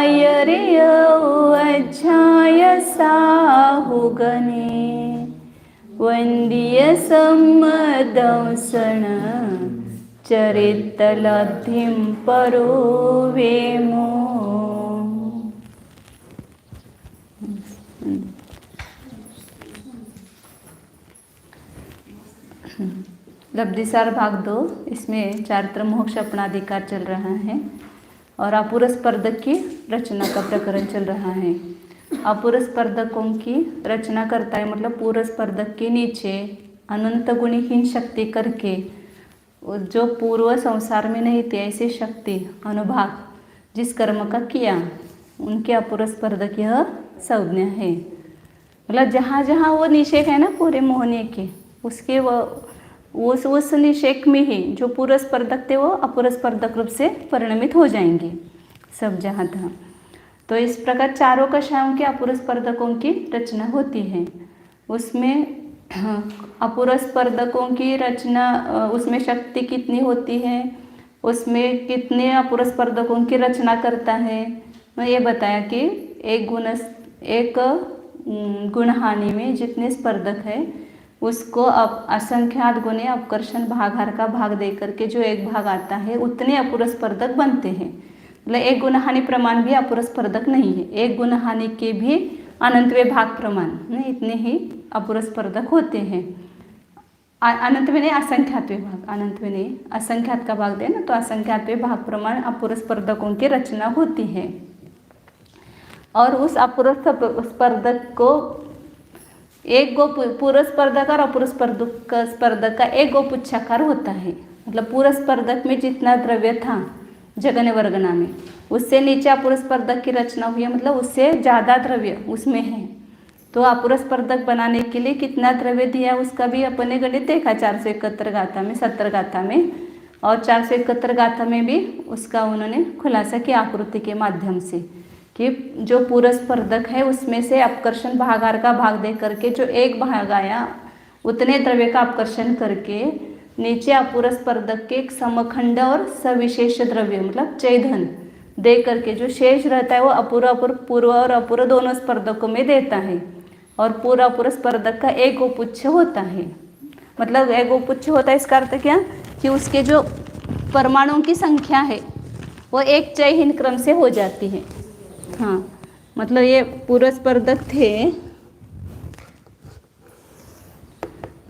रे अध्याय साहुगणे वंद्य सम्मदंसण चरितलब्धिं परोवेमो। लब्धिसार भाग 2, इसमें चारित्र मोक्ष अपना अधिकार चल रहा है और अपूर्वस्पर्धक की रचना का प्रकरण चल रहा है। अपूर्वस्पर्धकों की रचना करता है मतलब पूर्वस्पर्धक के नीचे अनंत गुणहीन शक्ति करके जो पूर्व संसार में नहीं थी ऐसी शक्ति अनुभाग जिस कर्म का किया उनके अपूर्वस्पर्धक यह संज्ञा है। मतलब जहाँ जहाँ वो निषेक है ना पूरे मोहनीय के उसके उस निषेक में ही जो पूर्वस्पर्धक थे वो अपूर्वस्पर्धक रूप से परिणमित हो जाएंगे सब जहाँ तहाँ। तो इस प्रकार चारों कषायों के अपूर्वस्पर्धकों की रचना होती है। उसमें अपूर्वस्पर्धकों की रचना उसमें शक्ति कितनी होती है, उसमें कितने अपूर्वस्पर्धकों की रचना करता है। मैं ये बताया कि एक गुणहानि में जितने स्पर्धक है उसको अब असंख्यात गुणे अपकर्षण भागार का भाग दे करके जो एक भाग आता है उतने अपूर्वस्पर्धक बनते हैं। मतलब एक गुणहानि प्रमाण भी अपूर्वस्पर्धक नहीं है, एक गुणहानि के भी अनंतवें भाग प्रमाण नहीं इतने ही अपूर्वस्पर्धक होते हैं। अनंतवें नहीं असंख्यातवें भाग, अनंतवें नहीं असंख्यात का भाग दे ना तो असंख्यातवें भाग प्रमाण अपूर्वस्पर्धकों की रचना होती है। और उस अपूर्वस्पर्धक को एक गो पूर्वस्पर्धक और अपूर्वस्पर्धक स्पर्धक का एक गो पुच्छाकार होता है। मतलब पूर्वस्पर्धक में जितना द्रव्य था जगन वर्गना में उससे नीचे अपूर्वस्पर्धक की रचना हुई है, मतलब उससे ज़्यादा द्रव्य उसमें है। तो अपूर्वस्पर्धक बनाने के लिए कितना द्रव्य दिया उसका भी अपन ने गणित देखा 471 गाथा में 70 गाथा में, और 471 गाथा में भी उसका उन्होंने खुलासा किया आकृति के माध्यम से कि जो पूर्वस्पर्धक है उसमें से अपकर्षण भागार का भाग दे करके जो एक भाग आया उतने द्रव्य का अपकर्षण करके नीचे अपूर्वस्पर्धक के एक समखंड और सविशेष द्रव्य मतलब चैधन दे करके जो शेष रहता है वो पूर्व और अपूर्व दोनों स्पर्धकों में देता है। और पूर्व अपूर्व स्पर्धक का एक गोपुच्छ होता है। मतलब एक गोपुच्छ होता है इसका अर्थ क्या कि उसके जो परमाणुओं की संख्या है वो एक चयहीन क्रम से हो जाती है। हाँ मतलब ये पूर्वस्पर्धक थे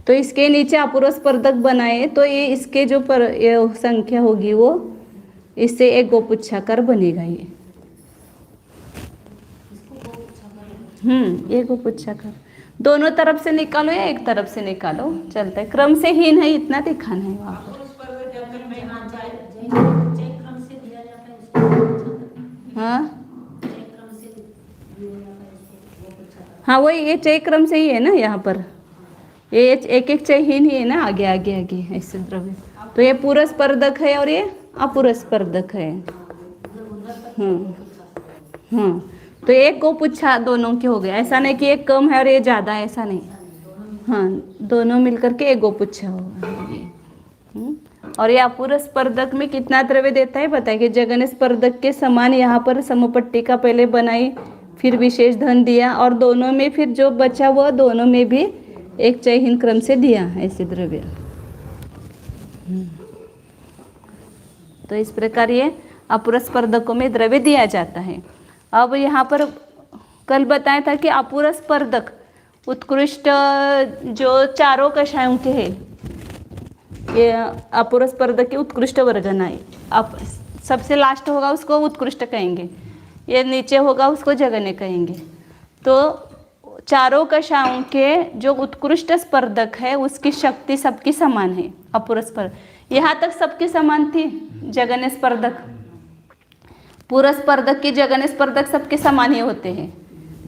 तो इसके नीचे अपूर्वस्पर्धक बनाए तो ये इसके जो ये संख्या होगी वो इससे एक गोपुच्छाकार बनेगा ये। ये गोपुच्छाकार दोनों तरफ से निकालो या एक तरफ से निकालो चलता है, क्रम से हीन है इतना दिखाना है वहाँ पर। हाँ हाँ वही ये चय क्रम से ही है ना, यहाँ पर ये एक एक चयहीन ही है ना, आगे आगे आगे ऐसे द्रव्य। तो ये पूर्वस्पर्धक है और ये अपूर्वस्पर्धक है। तो एक को पूछा दोनों के हो गए, ऐसा नहीं कि एक कम है और ये ज़्यादा है, ऐसा नहीं। दोनों मिलकर के एक गो पूछा होगा। और ये अपूर्वस्पर्धक में कितना द्रव्य देता है बताइए कि जगन स्पर्धक के समान यहाँ पर समपट्टी का पहले बनाई फिर विशेष धन दिया और दोनों में फिर जो बचा हुआ दोनों में भी एक चयहीन क्रम से दिया ऐसे द्रव्य। तो इस प्रकार ये अपूर्वस्पर्धकों में द्रव्य दिया जाता है। अब यहाँ पर कल बताया था कि अपूर्वस्पर्धक उत्कृष्ट जो चारों कषायों के हैं ये अपूर्वस्पर्धक के उत्कृष्ट वर्गना है। अब सबसे लास्ट होगा उसको उत्कृष्ट कहेंगे, ये नीचे होगा उसको जगन्य कहेंगे। तो चारों कषायों के जो उत्कृष्ट स्पर्धक है उसकी शक्ति सबकी समान है। अपूर्वस्पर्धक यहाँ तक सबकी समान थी, जगन्य स्पर्धक पूर्व स्पर्धक की जगन्य स्पर्धक सबके समान ही होते हैं।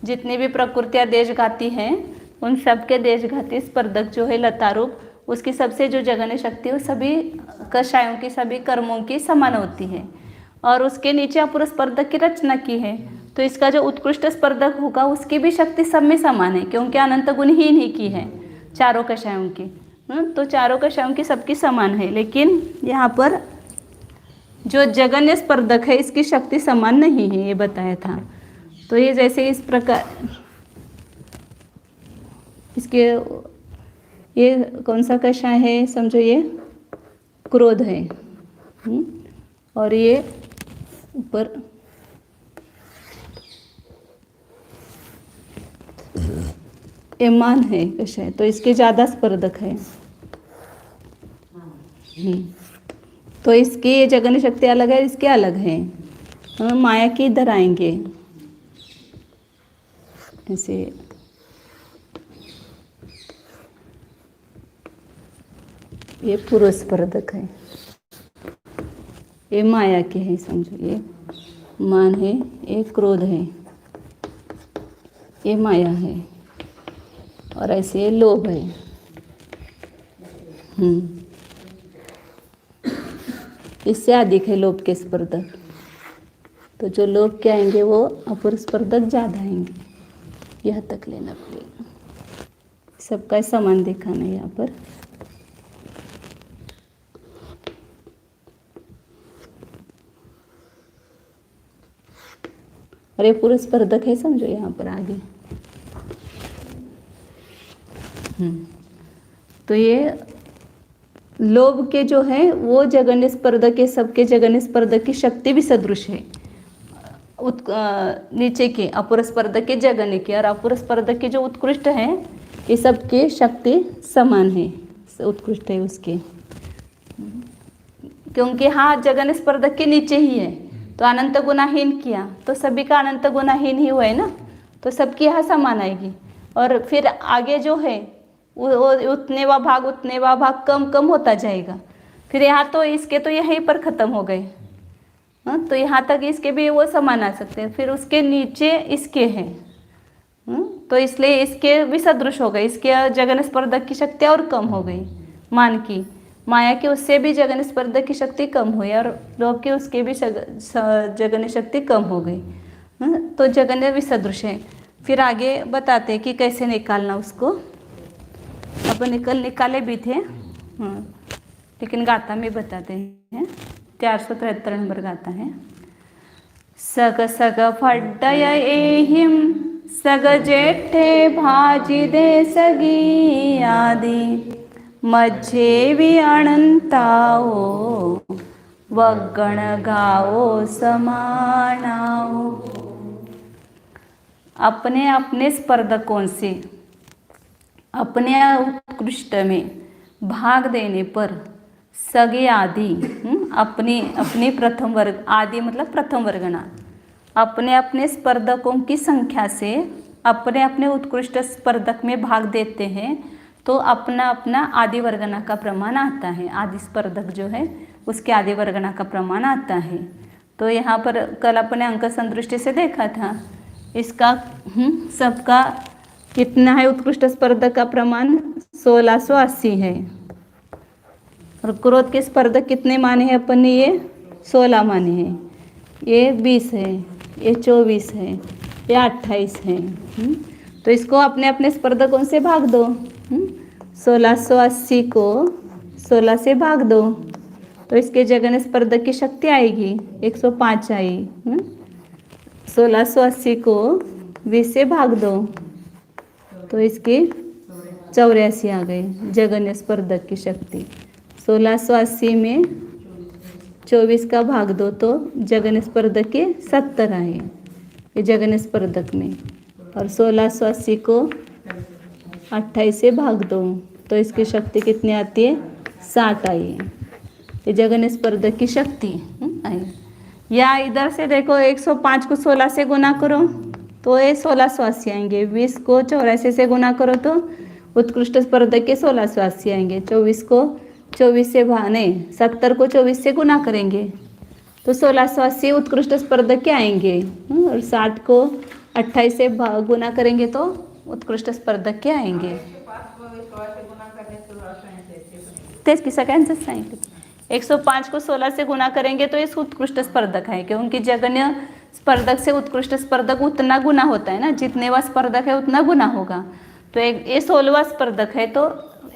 जितनी भी प्रकृतियाँ देशघाती हैं उन सबके देशघाती स्पर्धक जो है लतारूप उसकी सबसे जो जगन्य शक्ति है सभी कषायों की सभी कर्मों की समान होती है। और उसके नीचे अपूर्व स्पर्धक की रचना की है तो इसका जो उत्कृष्ट स्पर्धक होगा उसकी भी शक्ति सब में समान है क्योंकि अनंत गुणहीन ही की है चारों कषायों की। तो चारों कषायों की सबकी समान है, लेकिन यहाँ पर जो जगन्य स्पर्धक है इसकी शक्ति समान नहीं है, ये बताया था। तो ये जैसे इस प्रकार इसके ये कौन सा कषाय है, समझो ये क्रोध है, और ये ऊपर मान है कषाय, तो इसके ज़्यादा स्पर्धक है। तो इसकी ये जगन्य शक्ति अलग है, इसके अलग है। हम माया की इधर आएंगे ऐसे, ये पूर्व स्पर्धक है, ये माया के है, समझो ये मान है, ये क्रोध है, ये माया है, और ऐसे ये लोभ है। इससे अधिक है लोभ के स्पर्धक। तो जो लोभ के आएंगे वो अपूर्व स्पर्धक ज़्यादा आएंगे, यह तक लेना पड़ेगा। सबका समान दिखाना है यहाँ पर। और ये पूर्व स्पर्धक है, समझो यहाँ पर आगे। तो ये लोभ के जो है वो जगन्य स्पर्धक के, सबके जगन्य स्पर्धक की शक्ति भी सदृश है नीचे के अपूर्व स्पर्धक के जगन्य के, और अपूर्व स्पर्धक के जो उत्कृष्ट है ये सबकी शक्ति समान है, उत्कृष्ट है उसके, क्योंकि हाँ जगन्य स्पर्धक के नीचे ही है। तो अनंत गुणाहीन किया तो सभी का अनंत गुणाहीन ही हुआ है ना, तो सबकी यहाँ समान आएगी। और फिर आगे जो है उतने वा भाग कम कम होता जाएगा। फिर यहाँ तो इसके तो यहीं पर ख़त्म हो गए, हाँ, तो यहाँ तक इसके भी वो समान आ सकते हैं। फिर उसके नीचे इसके हैं, तो इसलिए इसके भी सदृश हो गए, इसके जगन्य स्पर्धक की शक्ति और कम हो गई मान की। माया की उससे भी जगन्य स्पर्धक की शक्ति कम हुई, और लोभ की उसके भी जगन्य शक्ति कम हो गई। तो जगन्य भी सदृश है। फिर आगे बताते हैं कि कैसे निकालना उसको। अपन निकाले भी थे, लेकिन गाथा में बताते हैं। 473 नंबर गाथा है। सग सग फड्डय एहिम सग जेठे भाजी दे सगी आदि मज्जे भी अनंताओ वगण गाओ समानाओ। अपने अपने स्पर्धकों से अपने उत्कृष्ट में भाग देने पर सगे आदि अपनी प्रथम वर्ग, आदि मतलब प्रथम वर्गना, अपने अपने स्पर्धकों की संख्या से अपने अपने उत्कृष्ट स्पर्धक में भाग देते हैं तो अपना अपना आदि वर्गना का प्रमाण आता है। आदि स्पर्धक जो है उसके आदि वर्गना का प्रमाण आता है। तो यहाँ पर कल अपने अंक संदृष्टि से देखा था, इसका सबका कितना है, उत्कृष्ट स्पर्धक का प्रमाण 1680 है। और क्रोध के स्पर्धक कितने माने हैं अपन ने, ये 16 माने हैं, ये 20 है, ये 24 है, ये 28 है। तो इसको अपने अपने स्पर्धकों से भाग दो। 1680 को 16 से भाग दो तो इसके जगन्य स्पर्धक की शक्ति आएगी 105 आई। 1680 को 20 से भाग दो तो इसकी 84 आ गई जगन्य स्पर्धक की शक्ति। 1680 में 24 का भाग दो तो जगन्य स्पर्धक के 70 आए ये जगन्य स्पर्धक में। और 1680 को 28 से भाग दो तो इसकी शक्ति कितनी आती है, 60 आई है। ये जगन्य स्पर्धक की शक्ति आई। या इधर से देखो 105 को 16 से गुना करो तो ये 1680 आएंगे। 20 को 84 से गुना करो तो उत्कृष्ट स्पर्धक के 1680 आएंगे। 24 को 24 से नहीं 70 को 24 से गुना करेंगे तो 1680 उत्कृष्ट स्पर्धक के आएंगे। और 60 को 28 से गुना करेंगे तो उत्कृष्ट स्पर्धक के आएंगे। तेज की सगळ्यांचं सांगितलं। 105 को 16 से गुना करेंगे तो इस उत्कृष्ट स्पर्धक है, क्योंकि जगन्य स्पर्धक से उत्कृष्ट स्पर्धक उतना गुना होता है ना, जितने वह स्पर्धक है उतना गुना होगा। तो ये 16वां स्पर्धक है तो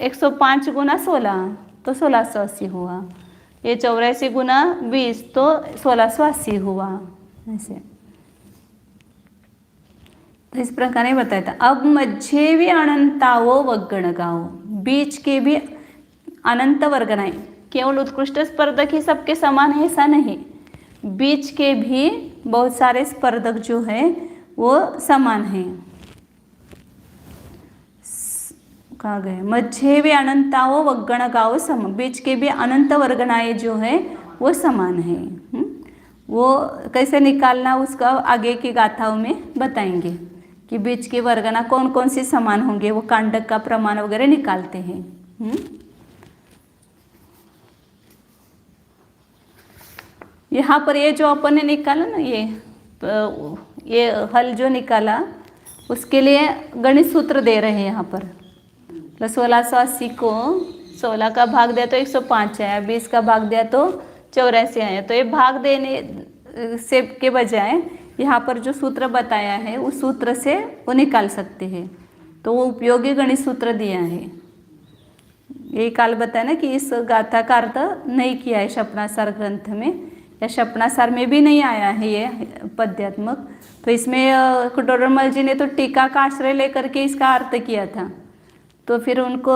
105 गुना 16 तो 1680 हुआ। ये 84 गुना 20 तो 1680 हुआ ऐसे। तो इस प्रकार बताया था। अब मध्य भी अनंतावो वगणगाओ, बीच के भी अनंत वर्गनाएं, केवल उत्कृष्ट स्पर्धक ही सबके समान है ऐसा नहीं, बीच के भी बहुत सारे स्पर्धक जो है वो समान हैं। कहाँ गए? मध्य भी अनंताओ वगणगाओ सम, बीच के भी अनंत वर्गनाएं जो है वो समान है। वो कैसे निकालना उसका आगे की गाथाओं में बताएंगे कि बीच के वर्गना कौन कौन सी समान होंगे, वो कांडक का प्रमाण वगैरह निकालते हैं। यहाँ पर ये जो अपन ने निकाला ना, ये हल जो निकाला उसके लिए गणित सूत्र दे रहे हैं यहाँ पर। 1680 को 16 का भाग दिया तो 105 आया, 20 का भाग दिया तो 84 आया। तो ये भाग देने से के बजाय यहाँ पर जो सूत्र बताया है उस सूत्र से वो निकाल सकते हैं। तो वो उपयोगी गणित सूत्र दिया है। ये काल बताया ना कि इस गाथा का अर्थ नहीं किया है शपनासार ग्रंथ में, या शपनासार में भी नहीं आया है ये पद्यात्मक। तो इसमें कुटोरमल जी ने तो टीका का आश्रय लेकर के इसका अर्थ किया था। तो फिर उनको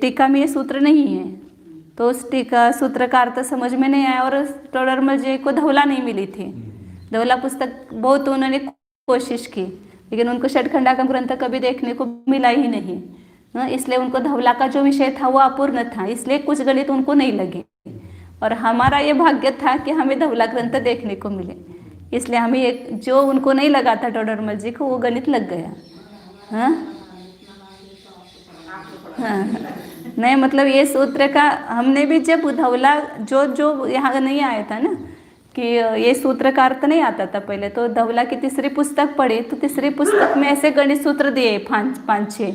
टीका में ये सूत्र नहीं है, तो उस टीका सूत्र का अर्थ समझ में नहीं आया। और टोडरमल जी को धौला नहीं मिली थी, धौला पुस्तक बहुत उन्होंने कोशिश की, लेकिन उनको षटखंडागम ग्रंथ कभी देखने को मिला ही नहीं। इसलिए उनको धौला का जो विषय था वो अपूर्ण था, इसलिए कुछ गणित उनको नहीं लगे। और हमारा ये भाग्य था कि हमें धौला ग्रंथ देखने को मिले, इसलिए हमें एक जो उनको नहीं लगा था टोडरमल जी को वो गणित लग गया। हाँ हाँ, नहीं मतलब ये सूत्र का हमने भी जब धौला जो यहाँ नहीं आया था ना कि ये सूत्र का अर्थ नहीं आता था पहले, तो धौला की तीसरी पुस्तक पढ़ी तो तीसरी पुस्तक में ऐसे गणित सूत्र दिए 5-6।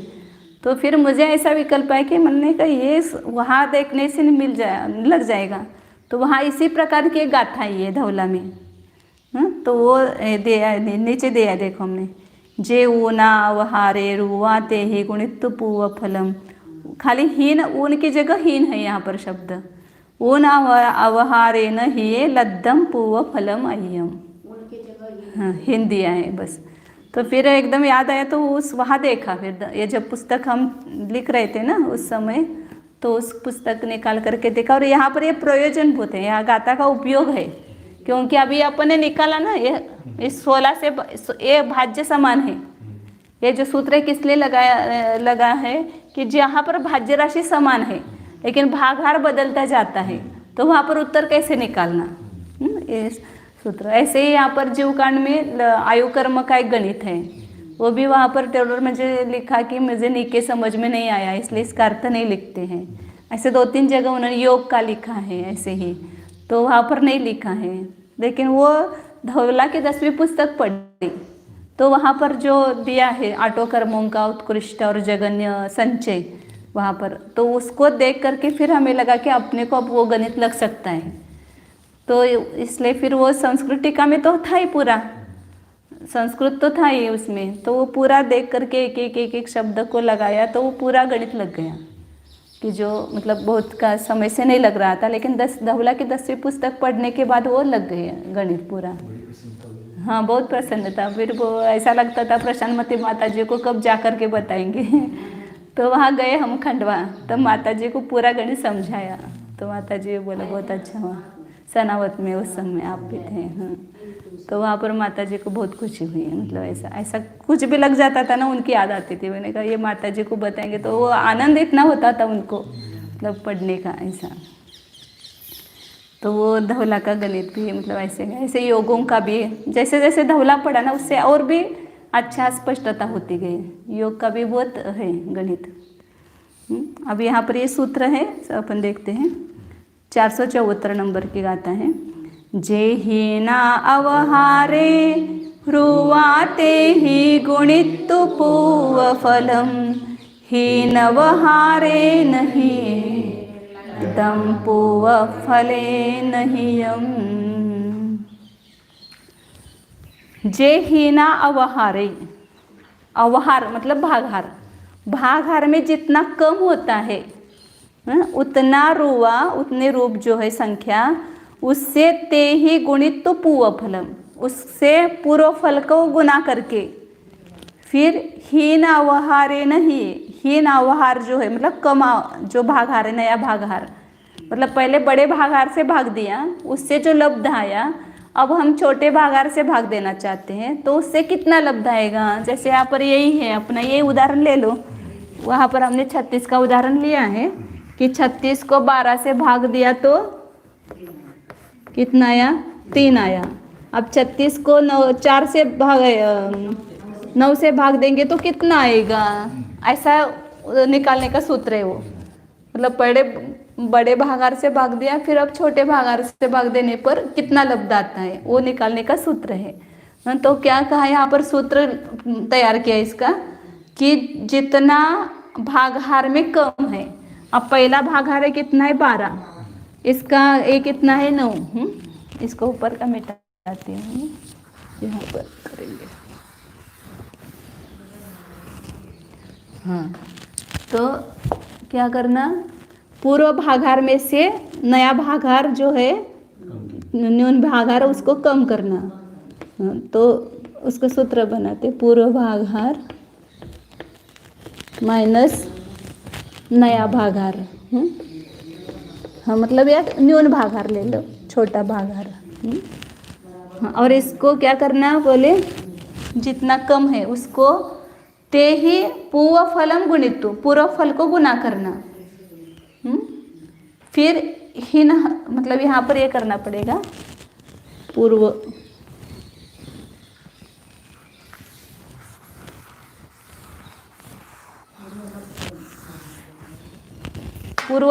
तो फिर मुझे ऐसा विकल्प है कि मैंने कहा ये वहाँ देखने से लग जाएगा, तो वहाँ इसी प्रकार की एक गाथा ही है धौला में। तो वो दिया नीचे दिया देखो हमने, जे ऊना अवहारे रुआ ते ही गुणित पूव फलम, खाली हीन ऊन की जगह हीन है यहाँ पर शब्द, ऊन अवहारे न ही लद्दम पूव फलम अय्यम, हाँ हीन दिया है बस। तो फिर एकदम याद आया तो उस वहाँ देखा, फिर ये जब पुस्तक हम लिख रहे थे ना उस समय, तो उस पुस्तक निकाल करके देखा। और यहाँ पर ये प्रयोजनभूत है, यहाँ गाथा का उपयोग है, क्योंकि अभी अपन ने निकाला ना ये इस 16 से ये भाज्य समान है। ये जो सूत्र किस लिए लगा है कि जहाँ पर भाज्य राशि समान है लेकिन भागहार बदलता जाता है, तो वहाँ पर उत्तर कैसे निकालना, ये सूत्र। ऐसे ही यहाँ पर जीवकांड में आयु कर्म का एक गणित है, वो भी वहाँ पर टेलर मुझे लिखा कि मुझे नीके समझ में नहीं आया इसलिए इसका अर्थ नहीं लिखते हैं। ऐसे 2-3 जगह उन्होंने योग का लिखा है ऐसे ही, तो वहाँ पर नहीं लिखा है। लेकिन वो धौला की 10वीं पुस्तक पढ़ी तो वहाँ पर जो दिया है आठों कर्मों का उत्कृष्ट और जगन्य संचय वहाँ पर, तो उसको देख करके फिर हमें लगा कि अपने को अब वो गणित लग सकता है। तो इसलिए फिर वो संस्कृत टीका में तो था ही पूरा, संस्कृत तो था ही उसमें, तो वो पूरा देख करके एक शब्द को लगाया तो वो पूरा गणित लग गया, कि जो मतलब बहुत का समय से नहीं लग रहा था, लेकिन धौला की 10वीं पुस्तक पढ़ने के बाद वो लग गया गणित पूरा। हाँ बहुत प्रसन्न था, फिर वो ऐसा लगता था प्रशांतमती माता जी को कब जा कर के बताएंगे। तो वहाँ गए हम खंडवा, तब माता जी को पूरा गणित समझाया, तो माता जी बोला बहुत अच्छा हुआ, सनावत में उस समय आप भी थे। हाँ तो वहाँ पर माता जी को बहुत खुशी हुई, मतलब ऐसा कुछ भी लग जाता था ना उनकी याद आती थी। मैंने कहा ये माता जी को बताएंगे, तो वो आनंद इतना होता था उनको मतलब पढ़ने का ऐसा। तो वो धौला का गणित भी मतलब ऐसे योगों का भी जैसे जैसे धौला पढ़ा ना उससे और भी अच्छा स्पष्टता होती गई। योग का भी बहुत है गणित। अब यहाँ पर ये सूत्र है, अपन देखते हैं 474 नंबर की गाथा है। जे हीना अवहारे रुवाते ही गुणित पूव फलम, हीनवहारे नहीं दम पूव फले नहियम। जे हीना अवहारे, अवहार मतलब भागहार, भागहार में जितना कम होता है उतना रुआ, उतने रूप जो है संख्या, उससे ते ही गुणित तो पूर्व फलम, उससे पूर्व फल को गुना करके, फिर हीन अवहारे नहीं, हीन अवहार जो है मतलब कम जो भागहार है, नया भागहार, मतलब पहले बड़े भागहार से भाग दिया, उससे जो लब्ध आया, अब हम छोटे भागहार से भाग देना चाहते हैं, तो उससे कितना लब्ध आएगा। जैसे यहाँ पर यही है अपना, ये उदाहरण ले लो, वहाँ पर हमने 36 का उदाहरण लिया है कि 36 को 12 से भाग दिया तो कितना आया, 3 आया। अब 36 को 9 से भाग 9 से भाग देंगे तो कितना आएगा, ऐसा निकालने का सूत्र है वो। मतलब बड़े भागार से भाग दिया, फिर अब छोटे भागार से भाग देने पर कितना लब्ध आता है, वो निकालने का सूत्र है। तो क्या कहा यहाँ पर, सूत्र तैयार किया इसका कि जितना भागहार में कम है, अब पहला भागहार है कितना है 12, इसका ये कितना है 9, इसको ऊपर का मिटाती हूँ, यहाँ पर करेंगे। हाँ, तो क्या करना, पूर्व भागहार में से नया भागहार जो है न्यून भागहार उसको कम करना। तो उसका सूत्र बनाते, पूर्व भागहार माइनस नया भागहार। हाँ, मतलब यार न्यून भागहार ले लो, छोटा भागहार। हाँ, और इसको क्या करना बोले, जितना कम है उसको ते ही पूर्व फलम गुणित, पूर्व फल को गुना करना। फिर हीन, मतलब यहाँ पर ये करना पड़ेगा, पूर्व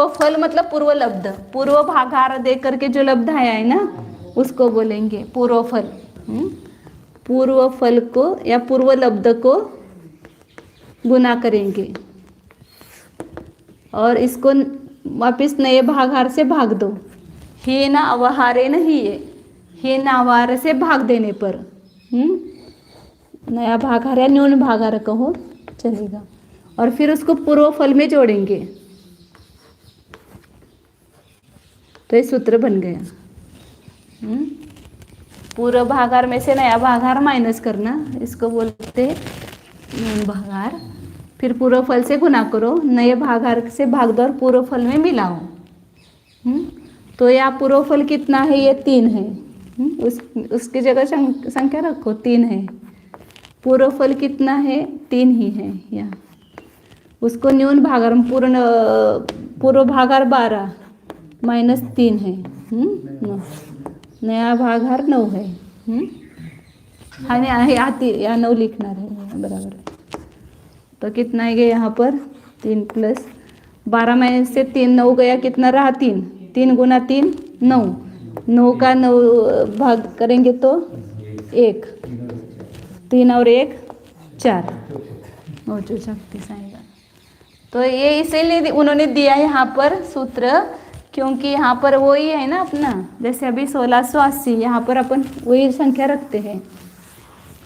फल मतलब पूर्व लब्ध, पूर्व भागहार दे करके जो लब्ध आया है ना, उसको बोलेंगे पूर्व फल। पूर्व फल को या पूर्व लब्ध को गुना करेंगे और इसको वापिस नए भागहार से भाग दो। हीन अवहारे नहीं है, हीन अवहार से भाग देने पर नया भागहार या न्यून भागहार कहो चलेगा, और फिर उसको पूर्व फल में जोड़ेंगे, तो ये सूत्र बन गया। पूर्व भागहार में से नया भागहार माइनस करना, इसको बोलते हैं न्यून भागहार। फिर पूर्व फल से गुना करो, नए भागहार से भाग दो और पूर्व फल में मिलाओ। तो यह पूर्व फल कितना है, ये 3 है। उसकी जगह संख्या रखो, 3 है। पूर्व फल कितना है, 3 ही है। या उसको न्यून भागहार, पूर्व भागहार 12 माइनस 3 है, 9, नया भागहार 9 है। हाँ, आती या 9 लिखना रहेगा, बराबर है। तो कितना आएगा यहाँ पर, 3 प्लस 12 में से 3 9 गया, कितना रहा 3, 3 गुना 3 9, 9 का 9 भाग करेंगे तो 1, 3 और 1 4, 9 जो 36 आएगा। तो ये इसीलिए उन्होंने दिया यहाँ पर सूत्र, क्योंकि यहाँ पर वही है ना अपना, जैसे अभी 1680, यहाँ पर अपन वही संख्या रखते हैं।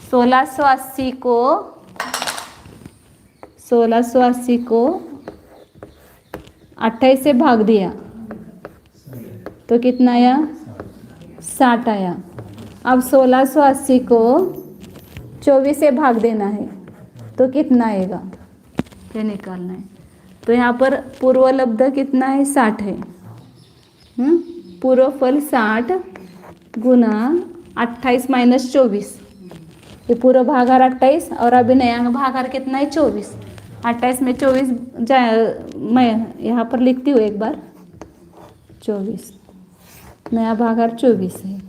1680 को 28 से भाग दिया तो कितना आया, 60 आया। अब 1680 को 24 से भाग देना है तो कितना आएगा, ये निकालना है। तो यहाँ पर पूर्व लब्ध कितना है, 60 है। पूर्व फल 60 गुना 28 माइनस 24, ये पूर्व भागहार 28 और अभी नया भागहार कितना है 24। 28 में 24 मैं यहाँ पर लिखती हूँ एक बार, 24, नया भागहार 24 है।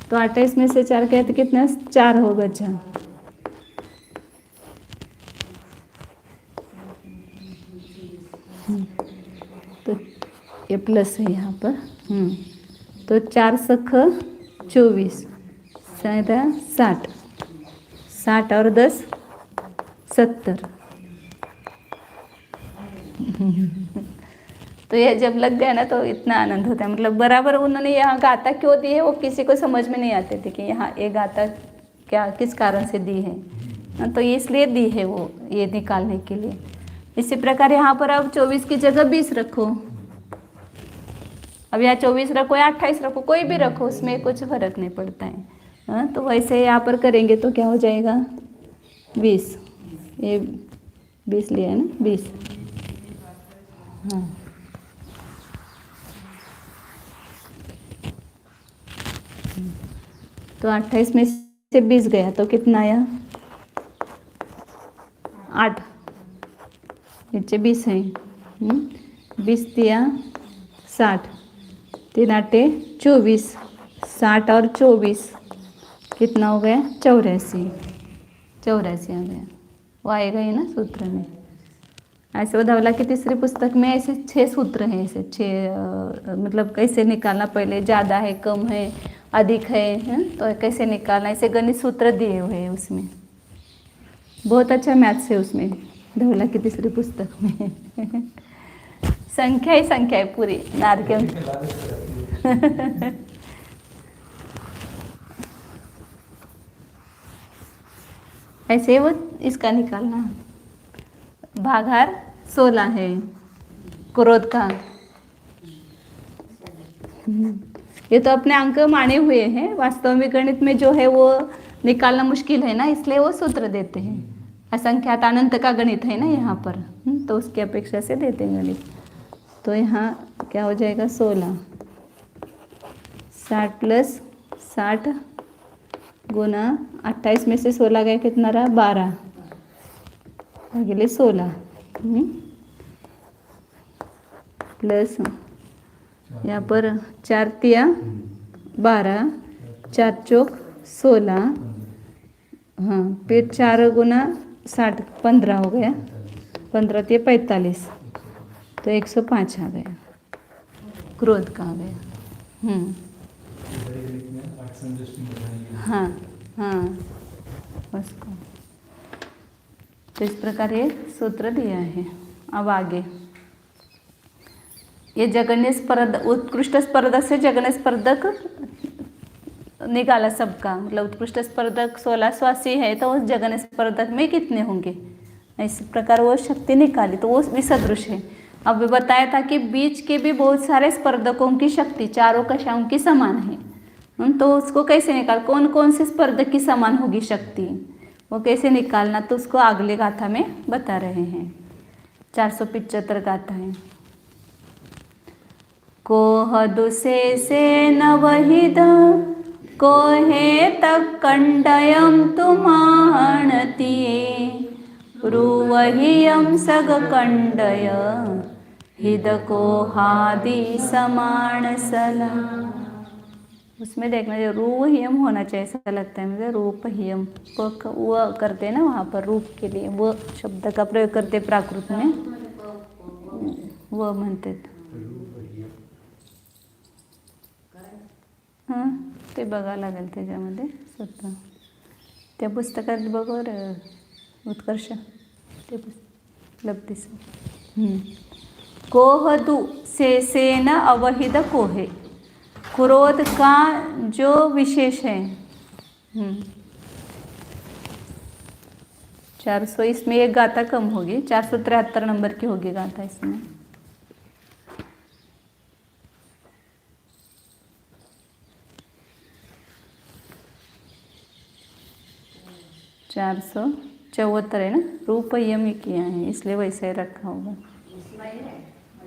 तो 28 में से 4 कहते कितना, 4 हो बचा। तो ये प्लस है यहाँ पर। तो 4 सख 24, 60, 60 और 10 70। तो ये जब लग गया ना तो इतना आनंद होता है। मतलब बराबर उन्होंने यहाँ गाथा क्यों दी है वो किसी को समझ में नहीं आते थे कि यहाँ ये गाथा क्या किस कारण से दी है। तो इसलिए दी है वो ये निकालने के लिए। इसी प्रकार यहाँ पर अब 24 की जगह 20 रखो। अब यहाँ 24 रखो या 28 रखो, कोई भी रखो, उसमें कुछ फर्क नहीं पड़ता है। हाँ, तो वैसे यहाँ पर करेंगे तो क्या हो जाएगा 20, ये 20 लिया है ना 20। हाँ, तो 28 में से 20 गया तो कितना आया 8, नीचे 20 है। 20 दिया 60, 3 आटे 24, 60 और 24 कितना हो गया 84। 84 आ गया, वो आएगा ही ना सूत्र में। ऐसे वो धवला की तीसरी पुस्तक में ऐसे 6 सूत्र हैं, ऐसे 6 मतलब कैसे निकालना, पहले ज़्यादा है कम है अधिक है, तो कैसे निकालना, ऐसे गणित सूत्र दिए हुए हैं उसमें। बहुत अच्छा मैथ्स है उसमें धवला की तीसरी पुस्तक में। संख्या ही संख्या है पूरी नारकेल। ऐसे वो इसका निकालना, भागाहार 16 है क्रोध का। ये तो अपने अंक माने हुए हैं, वास्तव में गणित में जो है वो निकालना मुश्किल है ना, इसलिए वो सूत्र देते हैं। असंख्यात अनंत का गणित है ना यहाँ पर, तो उसकी अपेक्षा से देते हैं गणित। तो यहाँ क्या हो जाएगा 16, 60 प्लस 60 गुना 28 में से 16 गया कितना रहा 12 भागिले 16 प्लस यहाँ पर 4 तिया 12, 4 चौक 16, हाँ फिर 4 गुना 60 15 हो गया, 15 तिया 45, तो 105 आ गया, क्रोध का आ गया। हाँ हाँ उसको, तो इस प्रकार ये सूत्र दिया है। अब आगे ये जगन्य स्पर्धक, उत्कृष्ट स्पर्धक से जगन्य स्पर्धक निकाला सबका, मतलब उत्कृष्ट स्पर्धक 1680 है तो उस जगन्य स्पर्धक में कितने होंगे, इस प्रकार वो शक्ति निकाली, तो वो विसदृश है। अब बताया था कि बीच के भी बहुत सारे स्पर्धकों की शक्ति चारों कक्षाओं की समान है, तो उसको कैसे निकाल, कौन कौन से स्पर्धक की समान होगी शक्ति, वो कैसे निकालना, तो उसको अगले गाथा में बता रहे हैं। 475 गाथा है। कोह दुसे से नवहिद कोहे तक कंडयम तुमाणती रुवहियम सग कंडय हिद कोहादि समान सला। उसमें देखना जो रूहियम होना चाहिए, ऐसा लगता है मुझे, रूपहियम को वो करते हैं ना वहाँ पर रूप के लिए, वो शब्द का प्रयोग करते प्राकृत में, वो म्हणते। हां ते बघा लागेल त्याच्यामध्ये स्वतः त्या पुस्तकात बघ उत्कर्ष ते पुस्तक लब्धीस। कोहदु से न अवहिद कोहे, क्रोध का जो विशेष है 400, इसमें एक गाथा कम होगी, 473 नंबर की होगी गाथा इसमें। चार 474 है ना, रूपयम ही किया है इसलिए वैसा ही रखा होगा,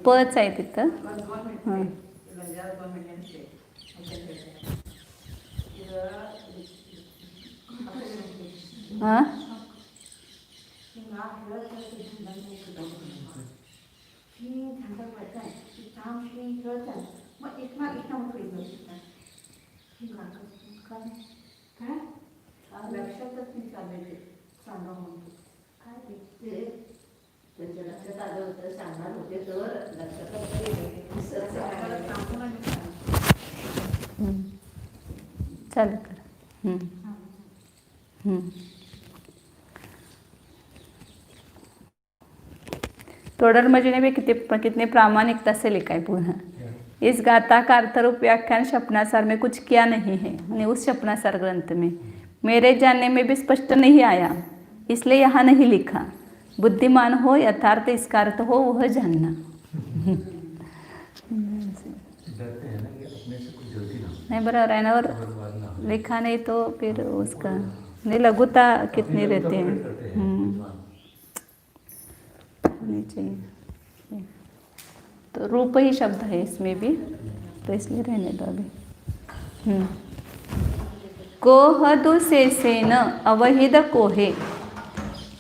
पच आहे तिथं। हां हां लक्षातच नाही चालले सांगा म्हणतो काय ते त्यांच्या लक्षात आलं होतं, सांगणार होते तर चालू कर। तोडर मजी ने भी कितने प्रामाणिकता से लिखा है पूरा। इस गाथा का अर्थरूप व्याख्यान शपनासार में कुछ किया नहीं है, उस शपनासार ग्रंथ में मेरे जानने में भी स्पष्ट नहीं आया। इसलिए यहाँ नहीं लिखा। बुद्धिमान हो यथार्थ इसका अर्थ हो वह जानना। डरते हैं ना कि अपने से कुछ गलती ना हो, नहीं बराबर है ना, और बर्बाद ना हो। लिखा नहीं तो फिर उसका नहीं लघुता कितनी अपनी रहती है। प्रकट करते हैं विद्वान। होनी चाहिए। तो रूप ही शब्द है इसमें भी, तो इसलिए रहने दो अभी। कोह दुशेषेण अवहित कोहे,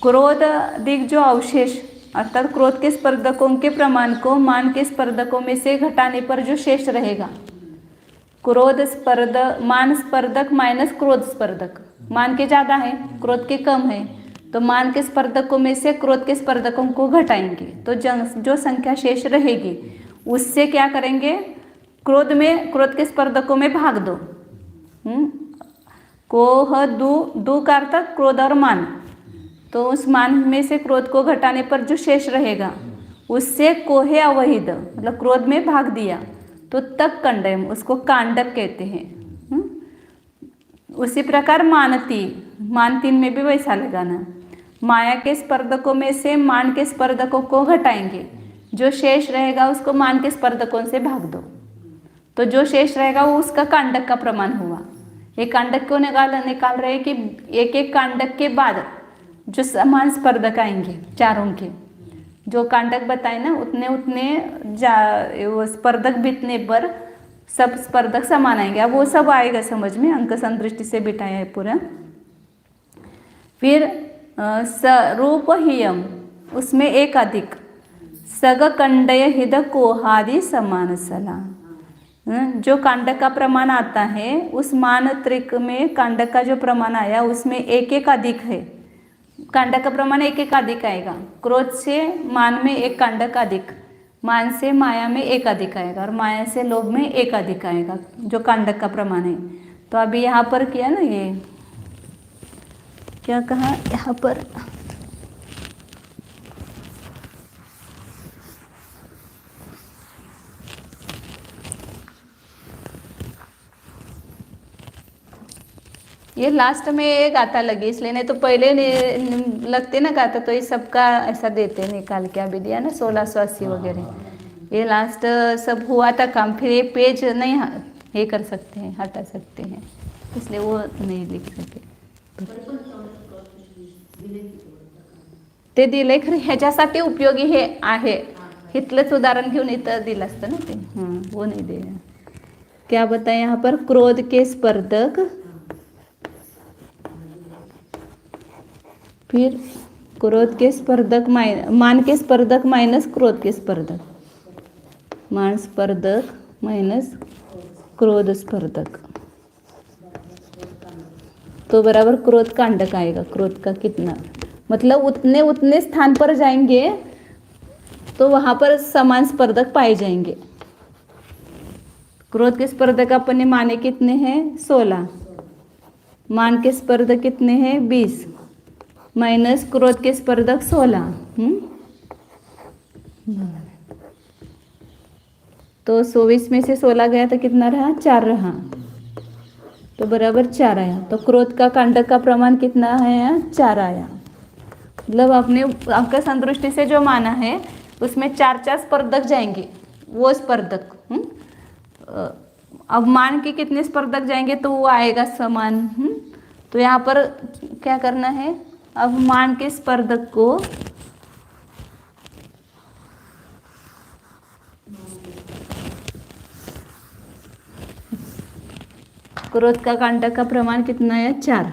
क्रोध अधिक जो अवशेष अर्थात क्रोध के स्पर्धकों के प्रमाण को मान के स्पर्धकों में से घटाने पर जो शेष रहेगा, क्रोध स्पर्धक मान स्पर्धक माइनस क्रोध स्पर्धक, मान के ज़्यादा है क्रोध के कम है, तो मान के स्पर्धकों में से क्रोध के स्पर्धकों को घटाएंगे तो जो संख्या शेष रहेगी उससे क्या करेंगे, क्रोध के स्पर्धकों में भाग दो। कोह दू का अर्थ क्रोध और मान, तो उस मान में से क्रोध को घटाने पर जो शेष रहेगा उससे कोहे अवहित मतलब क्रोध में भाग दिया तो तक कंडम, उसको कांडक कहते हैं। उसी प्रकार मान तीन में भी वैसा लगाना, माया के स्पर्धकों में से मान के स्पर्धकों को घटाएंगे, जो शेष रहेगा उसको मान के स्पर्धकों से भाग दो, तो जो शेष रहेगा वो उसका कांडक का प्रमाण हुआ। ये कांडक को निकाल रहे हैं कि एक एक कांडक के बाद जो समान स्पर्धक आएंगे चारों के, जो कांडक बताए ना उतने वो स्पर्धक बीतने पर सब स्पर्धक समान आएंगे। अब वो सब आएगा समझ में, अंक संदृष्टि से बिठाया है पूरा। फिर रूप हियम, उसमें एक अधिक सग कंडय हिद कोहादि समान सला, जो कांडक का प्रमाण आता है उस मान त्रिक में कांडक का जो प्रमाण आया उसमें एक एक अधिक है, कांडक का प्रमाण एक एक अधिक आएगा। क्रोध से मान में एक कांडक अधिक, मान से माया में एक अधिक आएगा और माया से लोभ में एक अधिक आएगा, जो कांडक का प्रमाण है। तो अभी यहाँ पर किया ना, ये क्या कहा यहाँ पर, ये लास्ट में ये गाथा लगी इसलिए, नहीं तो पहले लगते ना गाथा तो ये सबका ऐसा देते निकाल के, अभी दिया ना 1680 वगैरह, ये लास्ट सब हुआ था काम, फिर ये पेज नहीं ये कर सकते हैं, हटा सकते हैं, इसलिए वो नहीं लिख सके। ते दिले खरं ह्याच्यासाठी उपयोगी हे आहे, इथलंच उदाहरण घेऊन इथं दिलं असतं ना ते, वो नहीं दे। क्या बताए यहाँ पर, क्रोध के स्पर्धक, फिर क्रोध के स्पर्धक मान के स्पर्धक माइनस क्रोध के स्पर्धक, मान स्पर्धक माइनस क्रोध स्पर्धक, तो बराबर क्रोध कांडक आएगा। क्रोध का कितना मतलब उतने स्थान पर जाएंगे तो वहां पर समान स्पर्धक पाए जाएंगे। क्रोध के स्पर्धक अपने माने कितने हैं 16, मान के स्पर्धक कितने हैं 20 माइनस क्रोध के स्पर्धक 16, तो 24 में से 16 गया तो कितना रहा 4 रहा, तो बराबर 4 आया। तो क्रोध का कांडक का प्रमाण कितना है 4 आया, मतलब आपने अंक संदृष्टि से जो माना है उसमें 4 स्पर्धक जाएंगे, वो स्पर्धक अब मान के कितने स्पर्धक जाएंगे तो वो आएगा समान। तो यहाँ पर क्या करना है, अब मान के स्पर्धक को क्रोध का कांडक का प्रमाण कितना है 4।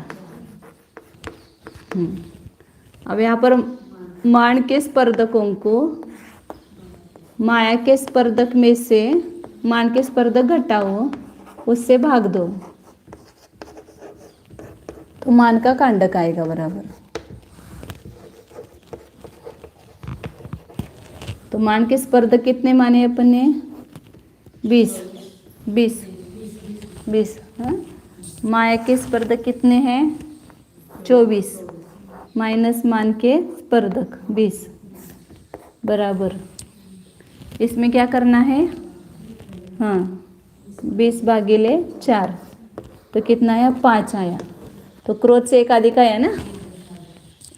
अब यहाँ पर मान के स्पर्धकों को माया के स्पर्धक में से मान के स्पर्धक घटाओ, उससे भाग दो, तो मान का कांडक आएगा बराबर। तो मान के स्पर्धक कितने माने अपन ने 20। माया के स्पर्धक कितने हैं 24 माइनस मान के स्पर्धक 20 बराबर, इसमें क्या करना है 20 भागिले 4, तो कितना आया 5 आया। तो क्रोध से एक अधिक आया ना,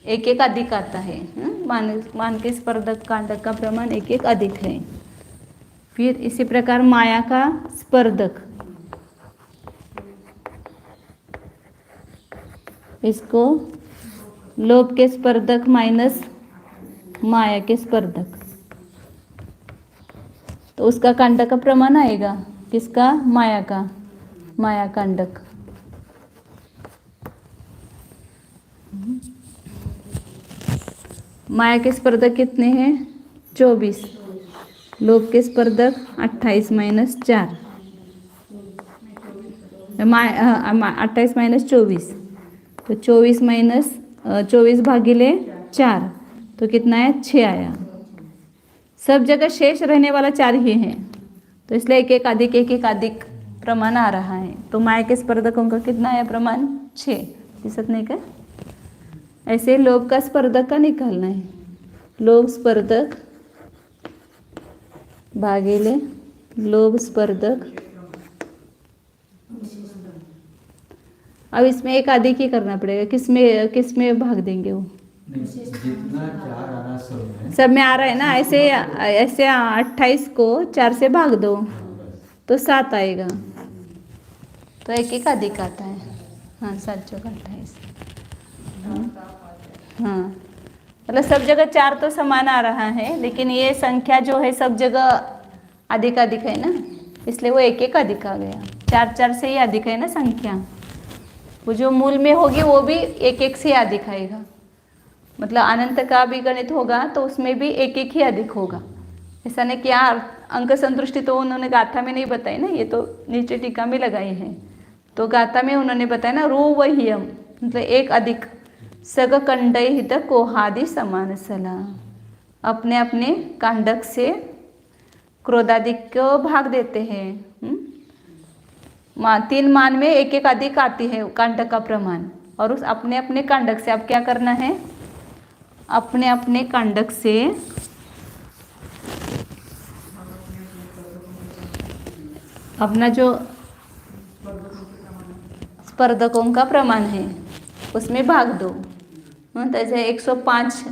एक एक अधिक आता है। मान के स्पर्धक कांडक का प्रमाण एक एक अधिक है। फिर इसी प्रकार माया का स्पर्धक, इसको लोभ के स्पर्धक माइनस माया के स्पर्धक, तो उसका कांडक का प्रमाण आएगा किसका, माया का, माया कांडक। माया के स्पर्धक कितने हैं, 24। लोभ के स्पर्धक 28 माइनस 4, 28 माइनस 24, तो 24 माइनस 24 भागिले 4, तो कितना है, 6 आया। सब जगह शेष रहने वाला 4 ही है, तो इसलिए एक एक अधिक प्रमाण आ रहा है। तो माया के स्पर्धकों का कितना है प्रमाण, 6। दिसत नहीं का। ऐसे लोभ का स्पर्धक का निकालना है, लोभ स्पर्धक भागिले लोभ स्पर्धक। अब इसमें एक अधिक ही करना पड़ेगा, किसमें भाग देंगे वो, जितना 4 आना सब में आ रहा है ना। ऐसे 28 को 4 से भाग दो तो 7 आएगा, तो एक एक अधिक आता है। हाँ 7 चौका 28। हाँ मतलब सब जगह 4 तो समान आ रहा है, लेकिन ये संख्या जो है सब जगह अधिक अधिक है ना, इसलिए वो एक एक अधिक आ गया। 4 से ही अधिक है ना संख्या, वो जो मूल में होगी वो भी एक एक से अधिक आएगा। मतलब अनंत का भी गणित होगा तो उसमें भी एक एक ही अधिक होगा। ऐसा नहीं कि यार अंक संतुष्टि तो उन्होंने गाथा में नहीं बताई ना, ये तो नीचे टीका में लगाई है। तो गाथा में उन्होंने बताया ना, रो वह्यम मतलब एक अधिक, सग कंडय हित कोहादि समान सला, अपने अपने कांडक से क्रोधादिक को भाग देते हैं। 3 मान में एक एक अधिक आती है कांडक का प्रमाण, और उस अपने अपने कांडक से अब क्या करना है, अपने अपने कांडक से अपना जो स्पर्धकों का प्रमाण है उसमें भाग दो। तो ऐसे 105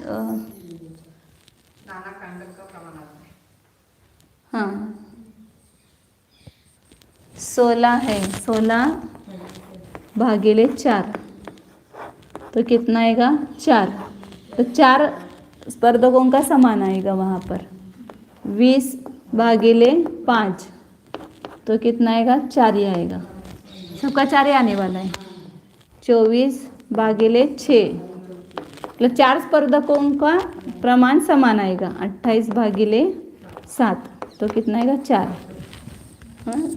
हाँ 16 है, 16 भागिले 4, तो कितना आएगा 4। तो 4 स्पर्धकों का समान आएगा वहाँ पर। 20 भागिले 5, तो कितना आएगा 4 ही आएगा, सबका 4 ही आने वाला है। 24 भागिले 6, मतलब 4 स्पर्धकों का प्रमाण समान आएगा। 28 भागिले 7, तो कितना आएगा 4।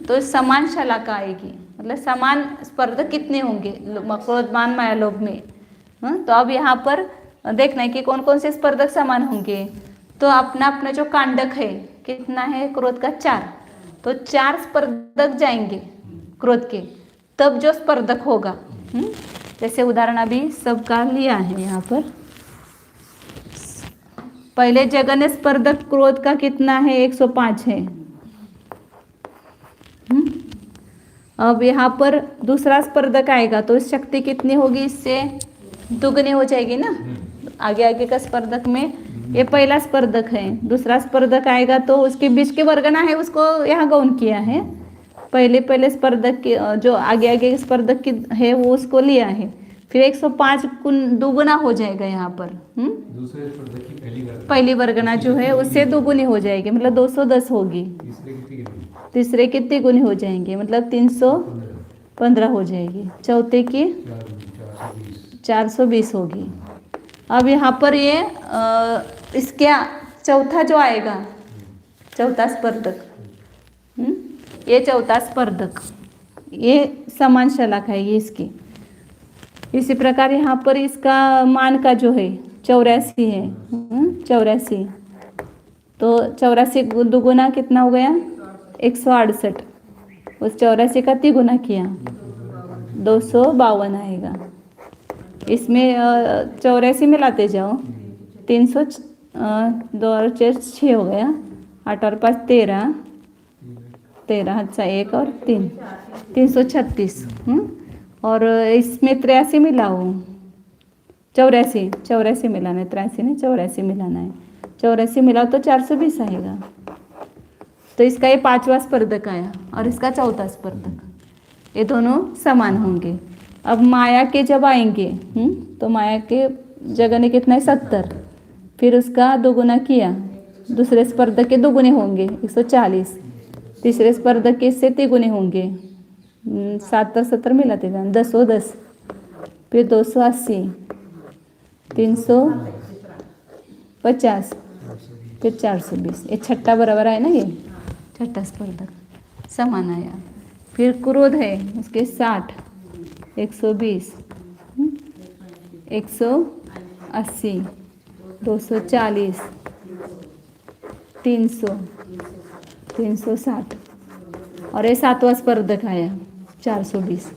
तो समान शलाका आएगी, मतलब समान स्पर्धक कितने होंगे क्रोधमान माया लोभ में। तो अब यहाँ पर देखना है कि कौन कौन से स्पर्धक समान होंगे। तो अपना अपना जो कांडक है कितना है, क्रोध का 4, तो 4 स्पर्धक जाएंगे क्रोध के, तब जो स्पर्धक होगा। जैसे उदाहरण अभी सबका लिया है यहाँ पर। पहले जगन्य स्पर्धक क्रोध का कितना है, 105 है। अब यहाँ पर दूसरा स्पर्धक आएगा तो शक्ति कितनी होगी, इससे दुगनी हो जाएगी ना। आगे आगे का स्पर्धक में ये पहला स्पर्धक है, दूसरा स्पर्धक आएगा तो उसके बीच के वर्गना है उसको यहाँ गौण किया है। पहले स्पर्धक की जो आगे आगे स्पर्धक की है वो उसको लिया है, फिर 105 दुगुना हो जाएगा यहाँ पर। दूसरे स्पर्धक की पहली वर्गना जो है उससे दुगुनी हो जाएगी, मतलब 210 होगी। तीसरे कितनी गुनी हो जाएंगे, मतलब 315 हो जाएगी। चौथे की 420 होगी। अब यहाँ पर ये इसके चौथा जो आएगा, चौथा स्पर्धक, ये चौथा स्पर्धक ये समान शलाका है ये इसकी। इसी प्रकार यहाँ पर इसका मान का जो है 84 है। 84, तो 84 दुगुना कितना हो गया, 168। उस 84 का 3 गुना किया 252 आएगा। इसमें 84 में लाते जाओ, 300 2 और 4 6 हो गया, 8 और 5 13, 13 अच्छा 1 और 3 336। और इसमें 83 मिलाओ 84 मिलाना है, 83 नहीं 84 मिलाना है। 84 मिलाओ तो 420 आएगा। तो इसका ये 5वां स्पर्धक आया और इसका 4था स्पर्धक, ये दोनों समान होंगे। अब माया के जब आएंगे तो माया के जगह ने कितना है 70, फिर उसका दोगुना किया, दूसरे स्पर्धक के दोगुने होंगे 140, तीसरे स्पर्धक के इससे तिगुने होंगे 7 और 70 मिलाते जाना 210, फिर 280, 350, फिर 420। ये छठा बराबर है ना, ये छठा स्पर्धक समान आया। फिर क्रोध है उसके 60, 120, 180, 240, 300, 360 और ये 7वां स्पर्धक आया 420।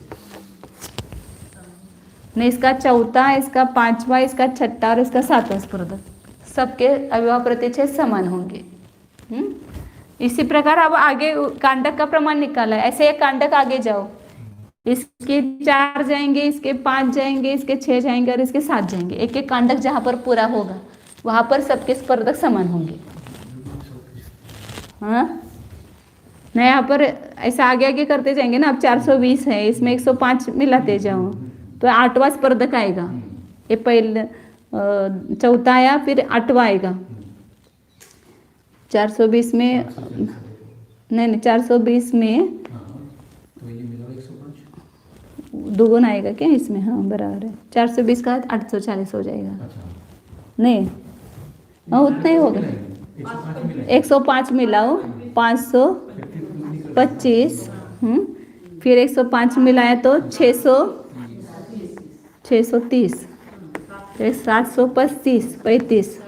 ने इसका 4था, इसका 5वां, इसका 6ठा और इसका 7वां स्पर्धक सबके अविभाव प्रतिच्छेद समान होंगे। इसी प्रकार अब आगे कांडक का प्रमाण निकाला है। ऐसे एक कांडक आगे जाओ, इसके 4 जाएंगे, इसके 5 जाएंगे, इसके 6 जाएंगे और इसके 7 जाएंगे। एक एक कांडक जहाँ पर पूरा होगा वहाँ पर सबके स्पर्धक समान होंगे। हाँ नहीं, यहाँ पर ऐसा आगे आगे करते जाएंगे ना। अब 420 है, इसमें 105 मिलाते जाओ तो 8वां स्पर्धक आएगा। ये पहले 4था आया, फिर 8वां आएगा। 420 में नहीं 420 में तो ये मिला 105 दोगुना आएगा क्या इसमें? हाँ बराबर है। 420 का 840 हो जाएगा। अच्छा नहीं हाँ उतना ही होगा। 105 मिलाओ 525, फिर 105 मिलाया तो 630, फिर 725, 35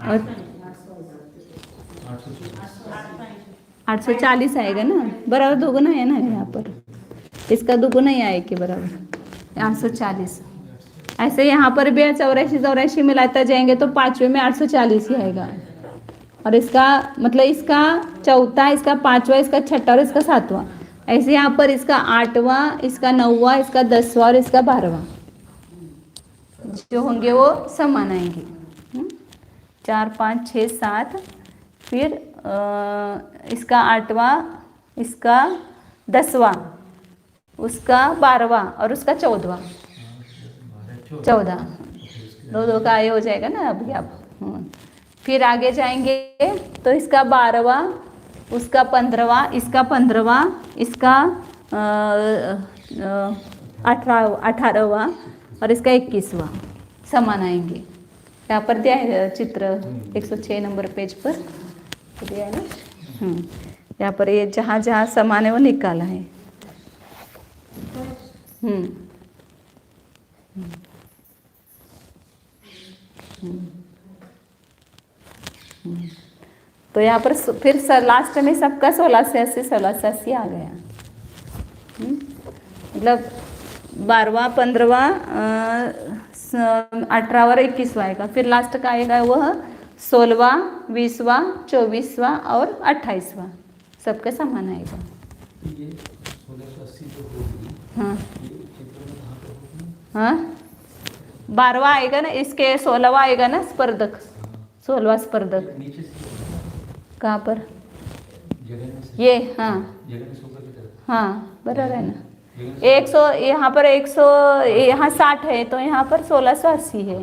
और 840 आएगा ना, बराबर दोगुना है ना यहाँ पर। इसका दोगुना ही आएगा बराबर 840। ऐसे यहाँ पर भी 84 मिलाता जाएंगे तो 5वें में 840 ही आएगा। और इसका मतलब इसका 4था, इसका 5वां, इसका 6ठा और इसका 7वां। ऐसे यहाँ पर इसका 8वां, इसका 9वां, इसका 10वां और इसका 12वां जो होंगे वो समान आएंगे। 4, 5, 6, 7, फिर इसका 8वां, इसका 10वां, उसका 12वां और उसका 14वां। 14 दो का ये हो जाएगा ना अभी आप। फिर आगे जाएंगे तो इसका 12वां, उसका 15वां, इसका 15वां, इसका 18वां और इसका 21वां समान आएंगे। यहाँ पर दिया है चित्र 106 नंबर पेज पर दिया है ना। यहाँ पर ये जहाँ जहाँ समान है वो निकाला है। तो यहाँ पर फिर लास्ट में सबका 16 से 80 आ गया। मतलब 12वां, 15वां, 18वां और 21वां आएगा। फिर लास्ट का आएगा वह 16वां, 20वां, 24वां और 28वां सबका समान आएगा। ये 1680 जो होगी, हाँ ये चित्र में कहाँ पे होगी? हाँ 12वां आएगा ना, इसके 16वां आएगा ना स्पर्धक, 16वां स्पर्धक नीचे से कहाँ पर? जगह में से ये हाँ जगह में सोकर की तरफ हाँ बराबर है ना। 100 यहाँ पर 100, यहाँ 60 है तो यहाँ पर 1680 है।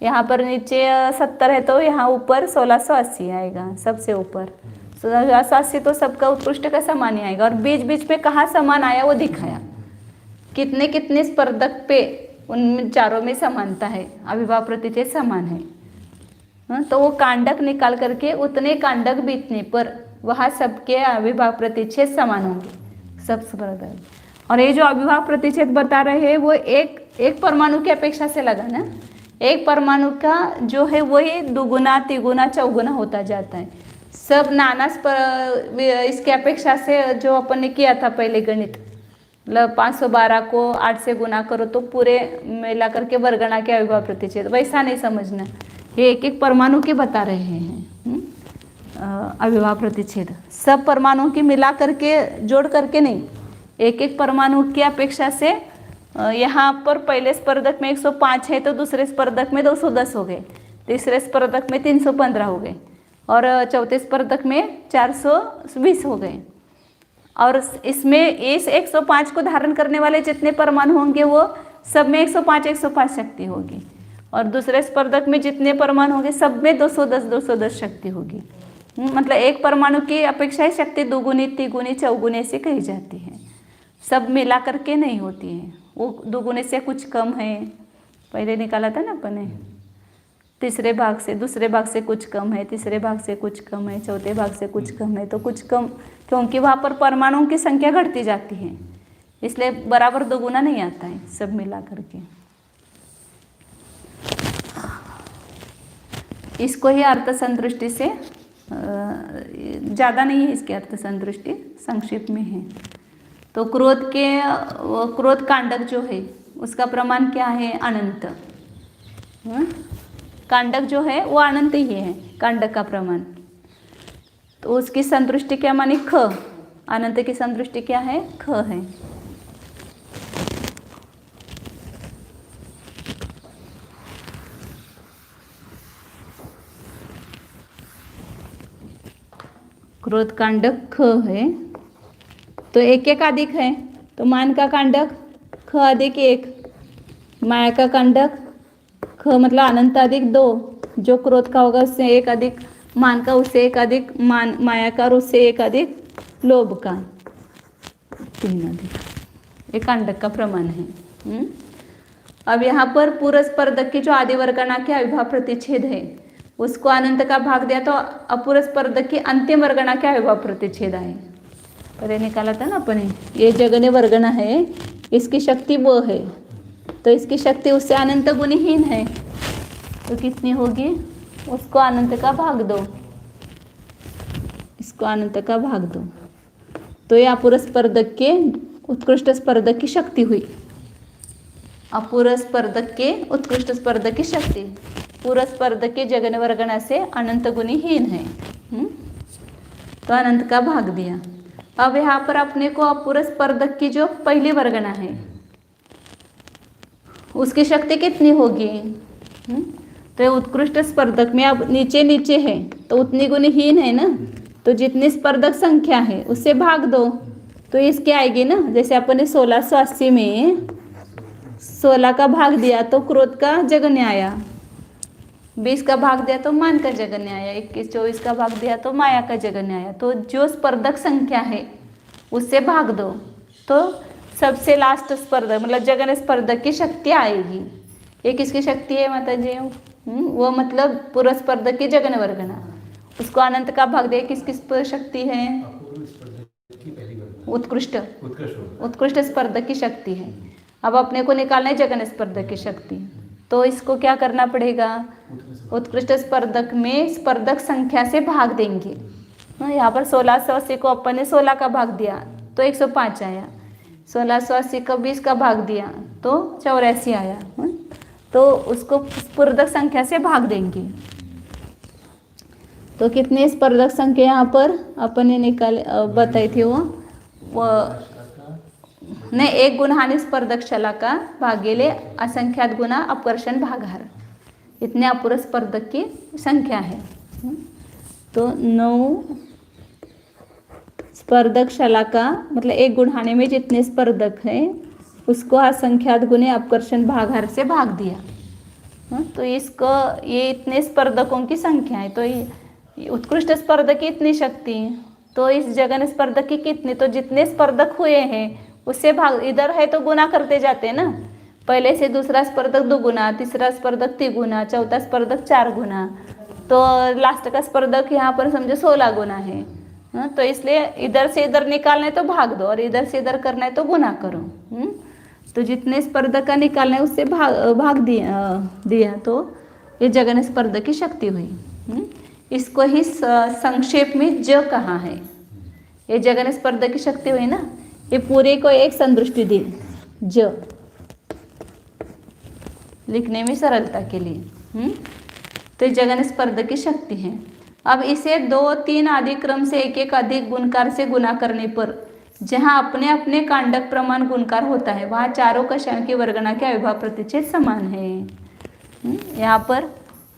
यहाँ पर नीचे 70 है तो यहाँ ऊपर 1680 आएगा सबसे ऊपर। 1680 तो सबका उत्कृष्ट का समान ही आएगा। और बीच बीच पे कहाँ समान आया वो दिखाया, कितने कितने स्पर्धक पे उन चारों में समानता है, अविभाव प्रतिच्छेद समान है। तो वो कांडक निकाल करके उतने कांडक बीतने पर वहाँ सबके अविभाव प्रतिच्छेद समान होंगे सब स्पर्धक। और ये जो अविभाव प्रतिच्छेद बता रहे हैं वो एक परमाणु की अपेक्षा से लगा ना। एक परमाणु का जो है वही दुगुना, तिगुना, चौगुना होता जाता है। सब नाना इसके अपेक्षा से जो अपन ने किया था पहले गणित, मतलब 512 को 8 से गुना करो तो पूरे मिला करके वर्गणा के अविभाव प्रतिच्छेद, वैसा नहीं समझना। ये एक एक परमाणु के बता रहे हैं अविभाव प्रतिच्छेद। सब परमाणुओं की मिला करके जोड़ करके नहीं, एक एक परमाणु की अपेक्षा से यहाँ पर पहले स्पर्धक में 105 है तो दूसरे स्पर्धक में 210 हो गए, तीसरे स्पर्धक में 315 हो गए और चौथे स्पर्धक में 420 हो गए। और इसमें इस 105 को धारण करने वाले जितने परमाणु होंगे वो सब में 105 शक्ति होगी और दूसरे स्पर्धक में जितने परमाणु होंगे सब में 210 शक्ति होगी। मतलब एक परमाणु की अपेक्षा शक्ति दोगुनी, तिगुनी, चौगुनी से कही जाती है, सब मिला करके नहीं होती है। वो दोगुने से कुछ कम है, पहले निकाला था ना अपने, तीसरे भाग से, दूसरे भाग से कुछ कम है, तीसरे भाग से कुछ कम है, चौथे भाग से कुछ कम है, तो कुछ कम क्योंकि वहाँ पर परमाणुओं की संख्या घटती जाती है, इसलिए बराबर दोगुना नहीं आता है सब मिला करके। इसको ही अर्थ संदृष्टि से ज़्यादा नहीं है, इसकी अर्थ संदृष्टि संक्षिप्त में है। तो क्रोध कांडक जो है उसका प्रमाण क्या है? अनंत। कांडक जो है वो अनंत ही है, कांडक का प्रमाण। तो उसकी संदृष्टि क्या मानी? ख। अनंत की संदृष्टि क्या है? ख है। क्रोध कांडक ख है, तो एक एक अधिक है, तो मान का कांडक ख अधिक 1, माया का कांडक ख मतलब अनंत अधिक 2, जो क्रोध का होगा उससे 1 अधिक मान का, उससे 1 अधिक माया का और उससे 1 अधिक लोभ का, 3 अधिक, ये कांडक का प्रमाण है। अब यहाँ पर पूर्व स्पर्धक की जो आदि वर्गणा के अविभाव प्रतिच्छेद है उसको अनंत का भाग दिया तो अपूर्व स्पर्धक की अंतिम वर्गणा के अविभाव प्रतिच्छेद आए। पहले निकाला था ना अपने, ये जगने वर्गणा है, इसकी शक्ति वो है, तो इसकी शक्ति उससे अनंत गुणहीन है, तो कितनी होगी? उसको अनंत का भाग दो, इसको अनंत का भाग दो, तो ये अपूर्व स्पर्धक के उत्कृष्ट स्पर्धक की शक्ति हुई। अपूर्व स्पर्धक के उत्कृष्ट स्पर्धक की शक्ति पूर्व स्पर्धक के जगन वर्गणा से अनंत गुणहीन है, तो अनंत का भाग दिया। अब यहाँ पर अपने को अपूर्व स्पर्धक की जो पहली वर्गणा है उसकी शक्ति कितनी होगी? तो उत्कृष्ट स्पर्धक में अब नीचे नीचे है तो उतनी गुणहीन है ना, तो जितनी स्पर्धक संख्या है उससे भाग दो, तो इसके आएगी ना। जैसे अपन ने 1680 में 16 का भाग दिया तो क्रोध का जगन्य आया, 20 का भाग दिया तो मान का जगन्य आया, 21 24 का भाग दिया तो माया का जगन्य आया। तो जो स्पर्धक संख्या है उससे भाग दो, तो सबसे लास्ट स्पर्धक मतलब जगन स्पर्धक की शक्ति आएगी। ये किसकी शक्ति है माता जी? वो मतलब पूर्व स्पर्धक की जगन वर्गना, उसको अनंत का भाग दे, किसकी शक्ति है? उत्कृष्ट स्पर्धक की शक्ति है। अब अपने को निकालना है जगन स्पर्धक की शक्ति, तो इसको क्या करना पड़ेगा? उत्कृष्ट स्पर्धक में स्पर्धक संख्या से भाग देंगे। यहाँ पर 1680 को अपन ने 16 का भाग दिया तो 105 आया, 1680 का 20 का भाग दिया तो 84 आया, तो उसको स्पर्धक संख्या से भाग देंगे। तो कितनी स्पर्धक संख्या यहाँ पर अपन ने निकाले बताई थी? वो नहीं, एक गुणहानि स्पर्धक शलाका भागेले असंख्यात गुना अपकर्षण भागाहार, इतने अपूर्व स्पर्धक की संख्या है। तो 9 स्पर्धक शलाका मतलब एक गुणहानि में जितने स्पर्धक हैं उसको असंख्यात गुने अपकर्षण भागाहार से भाग दिया। तो इसको ये इतने स्पर्धकों की संख्या है, तो ये उत्कृष्ट स्पर्धक की इतनी शक्ति, तो इस जगन स्पर्धक की कितनी? तो जितने स्पर्धक हुए हैं उससे भाग, इधर है तो गुना करते जाते ना, पहले से दूसरा स्पर्धक 2 गुना, तीसरा स्पर्धक 3 गुना, चौथा स्पर्धक 4 गुना, तो लास्ट का स्पर्धक यहाँ पर समझो 16 गुना है। तो इसलिए इधर से इधर निकालना है तो भाग दो और इधर से इधर करना है तो गुना करो। तो जितने स्पर्धक का निकालना है उससे भाग दिया तो ये जगन स्पर्धक की शक्ति हुई। इसको ही संक्षेप में ज कहा है, ये जगन स्पर्धक की शक्ति हुई ना, ये पूरे को एक संदृष्टि दी ज लिखने में सरलता के लिए। तो ये जगन स्पर्धक की शक्ति है। अब इसे 2 3 आदि क्रम से एक एक अधिक गुणकार से गुना करने पर जहाँ अपने अपने कांडक प्रमाण गुणकार होता है वहाँ चारों कषायों की वर्गना के अविभाव प्रतिच्छेद समान है। यहाँ पर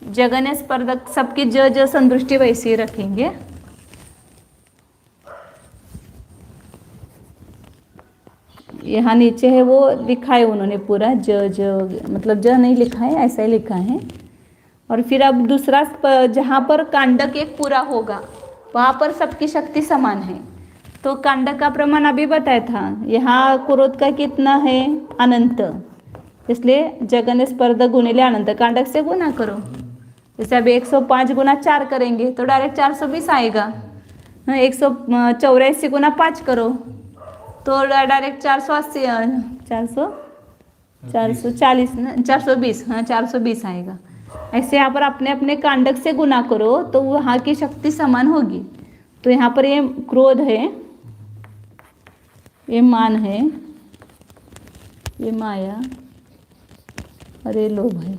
जगन्य स्पर्धक सबकी ज संदृष्टि वैसी रखेंगे। यहाँ नीचे है वो लिखा है उन्होंने पूरा ज मतलब ज नहीं लिखा है, ऐसा ही लिखा है। और फिर अब दूसरा जहाँ पर कांडक एक पूरा होगा वहाँ पर सबकी शक्ति समान है। तो कांडक का प्रमाण अभी बताया था, यहाँ क्रोध का कितना है अनंत, इसलिए जगन्य स्पर्धक गुणिले अनंत कांडक से गुना करो। जैसे अभी 105 गुना 4 करेंगे तो डायरेक्ट 420 आएगा। 184 गुना 5 करो तो डायरेक्ट 480 440 ना 420, हाँ 420 आएगा। ऐसे यहाँ पर अपने अपने कांडक से गुना करो तो वहाँ की शक्ति समान होगी। तो यहाँ पर ये क्रोध है, ये मान है, ये माया और ये लोभ है।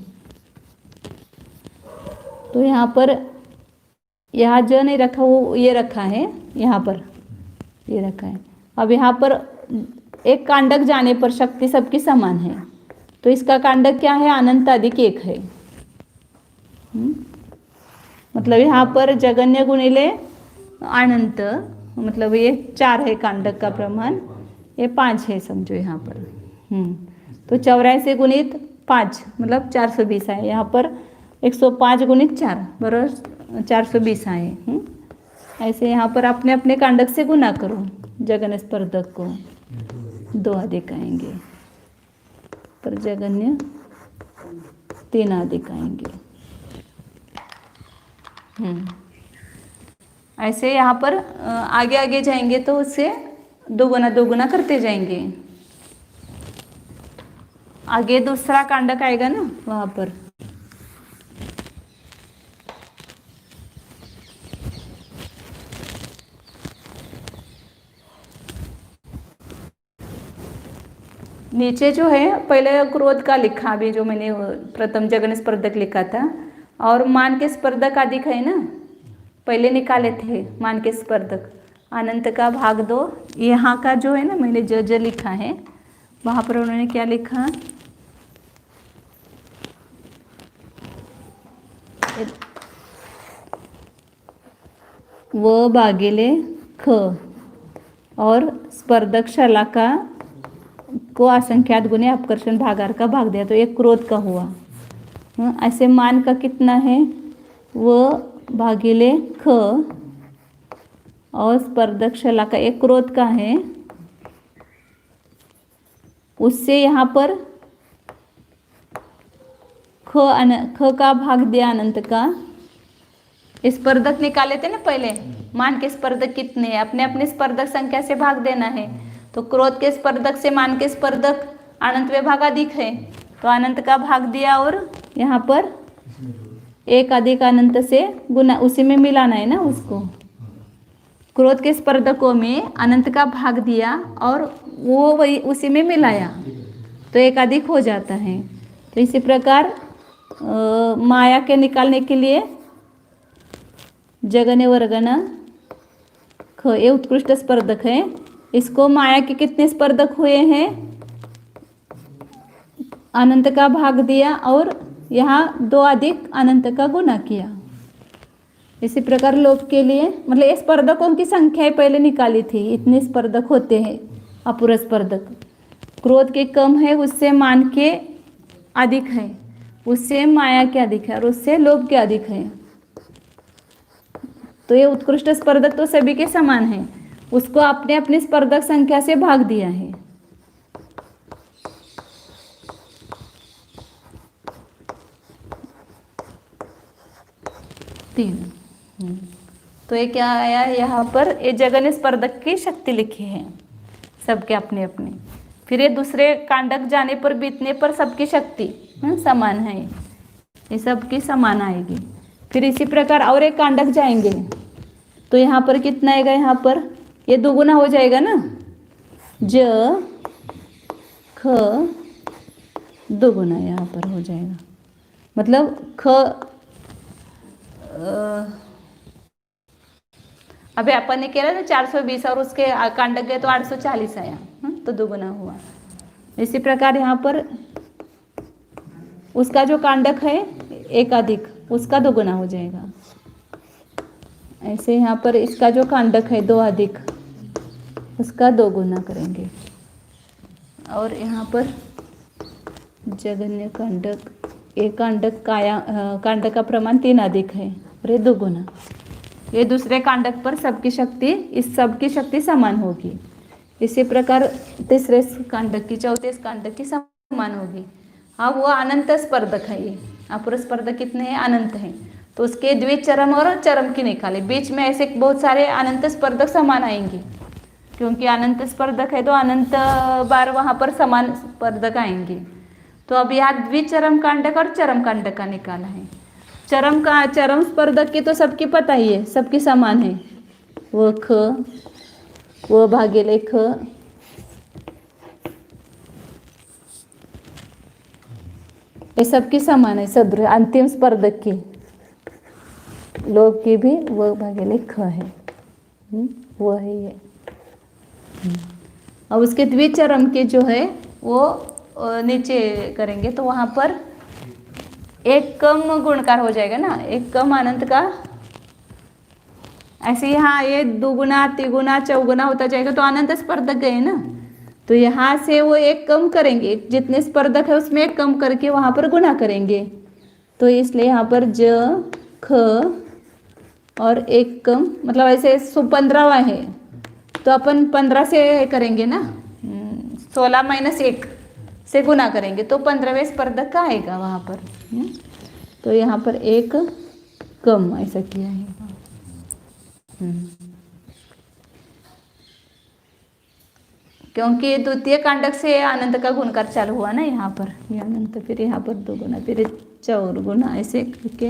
तो यहाँ पर यहाँ ज नहीं रखा, वो ये रखा है, यहाँ पर ये रखा है। अब यहाँ पर एक कांडक जाने पर शक्ति सबकी समान है, तो इसका कांडक क्या है अनंत अधिक 1 है। मतलब यहाँ पर जगन्य गुणिले अनंत, मतलब ये 4 है कांडक का प्रमाण, ये 5 है समझो यहाँ पर। तो 84 गुणित 5 मतलब 420 आए। यहाँ पर 105 गुणित 4 बराबर 420 आए। ऐसे यहाँ पर अपने अपने कांडक से गुना करो, जगन्य स्पर्धक को 2 अधिक आएंगे, पर जगन्य 3 अधिक आएंगे। ऐसे यहाँ पर आगे आगे जाएंगे तो उससे 2 गुना करते जाएंगे। आगे दूसरा कांडक आएगा ना वहाँ पर। नीचे जो है पहले क्रोध का लिखा, अभी जो मैंने प्रथम जगन्य स्पर्धक लिखा था, और मान के स्पर्धक अधिक है ना, पहले निकाले थे मान के स्पर्धक अनंत का भाग 2। यहाँ का जो है ना मैंने ज लिखा है, वहाँ पर उन्होंने क्या लिखा, व भागिले ख और स्पर्धक शलाका को असंख्यात गुने अपकर्षण भागार का भाग दिया, तो एक क्रोध का हुआ। ऐसे मान का कितना है, वो भागिले ख और स्पर्धक शलाका एक क्रोध का है, उससे यहाँ पर ख का भाग दिया अनंत का। स्पर्धक निकाले थे ना पहले, मान के स्पर्धक कितने हैं, अपने अपने स्पर्धक संख्या से भाग देना है। तो क्रोध के स्पर्धक से मान के स्पर्धक अनंत में भाग अधिक है, तो अनंत का भाग दिया और यहाँ पर 1 अधिक अनंत से गुना, उसी में मिलाना है ना उसको। क्रोध के स्पर्धकों में अनंत का भाग दिया और वो वही उसी में मिलाया, तो 1 अधिक हो जाता है। तो इसी प्रकार माया के निकालने के लिए जगन्य वर्गना ख, ये उत्कृष्ट स्पर्धक है। इसको माया के कितने स्पर्धक हुए हैं, अनंत का भाग दिया और यहाँ 2 अधिक अनंत का गुना किया। इसी प्रकार लोभ के लिए, मतलब ये स्पर्धकों की संख्या पहले निकाली थी, इतने स्पर्धक होते हैं अपूर्ण स्पर्धक। क्रोध के कम है, उससे मान के अधिक है, उससे माया के अधिक है और उससे लोभ के अधिक है। तो ये उत्कृष्ट स्पर्धक तो सभी के समान है, उसको अपने अपने स्पर्धक संख्या से भाग दिया है। तो ये क्या आया यहाँ पर, ये जगन्य स्पर्धक की शक्ति लिखी है सबके अपने अपने। फिर ये दूसरे कांडक जाने पर बीतने पर सबकी शक्ति समान है, ये सबकी समान आएगी। फिर इसी प्रकार और एक कांडक जाएंगे तो यहाँ पर कितना आएगा, यहाँ पर ये 2 गुना हो जाएगा ना, ज ख 2 गुना यहाँ पर हो जाएगा। मतलब ख अभी अपन ने किया ना 420 और उसके कांडक गए तो 840 आया, तो दुगुना हुआ। इसी प्रकार यहाँ पर उसका जो कांडक है एक अधिक उसका दोगुना हो जाएगा। ऐसे यहाँ पर इसका जो कांडक है 2 अधिक उसका दोगुना करेंगे। और यहाँ पर जगन्य कांडक, एक कांडक कांडक का प्रमाण 3 अधिक है और ये दोगुना। ये दूसरे कांडक पर सबकी शक्ति, इस सबकी शक्ति समान होगी। इसी प्रकार तीसरे कांडक की, चौथे कांडक की समान होगी। हाँ, वो अनंत स्पर्धक है। ये अपुरस्पर्धक कितने हैं? अनंत हैं। तो उसके द्विचरम और चरम की निकाले, बीच में ऐसे बहुत सारे अनंत स्पर्धक समान आएंगे, क्योंकि अनंत स्पर्धक है तो अनंत बार वहाँ पर समान स्पर्धक आएंगे। तो अब यहाँ द्विचरम कांडक और चरम कांडक का निकाला है। चरम स्पर्धक की तो सबकी पता ही है, सबकी समान है। वो ख, वो भागेले ख, ये सबकी समान है। सदृश अंतिम स्पर्धक की, लोभ की भी वो भागेले ख है, वो है ये। अब उसके द्विचरम के जो है वो नीचे करेंगे तो वहाँ पर एक कम गुणकार हो जाएगा ना, एक कम अनंत का। ऐसे यहाँ ये दुगुना, तिगुना, चौगुना होता जाएगा तो अनंत स्पर्धक गए ना। तो यहाँ से वो एक कम करेंगे, जितने स्पर्धक है उसमें एक कम करके वहाँ पर गुना करेंगे। तो इसलिए यहाँ पर ज, ख और एक कम, मतलब ऐसे 15वां है तो अपन 15 से करेंगे ना, 16 - 1 से गुना करेंगे तो 15वें स्पर्धक का आएगा वहाँ पर। तो यहाँ पर एक कम ऐसा किया है। क्योंकि द्वितीय कांडक से अनंत का गुणकार चालू हुआ ना यहाँ पर, ये अनंत, फिर यहाँ पर 2 गुना, फिर 4 गुना, ऐसे करके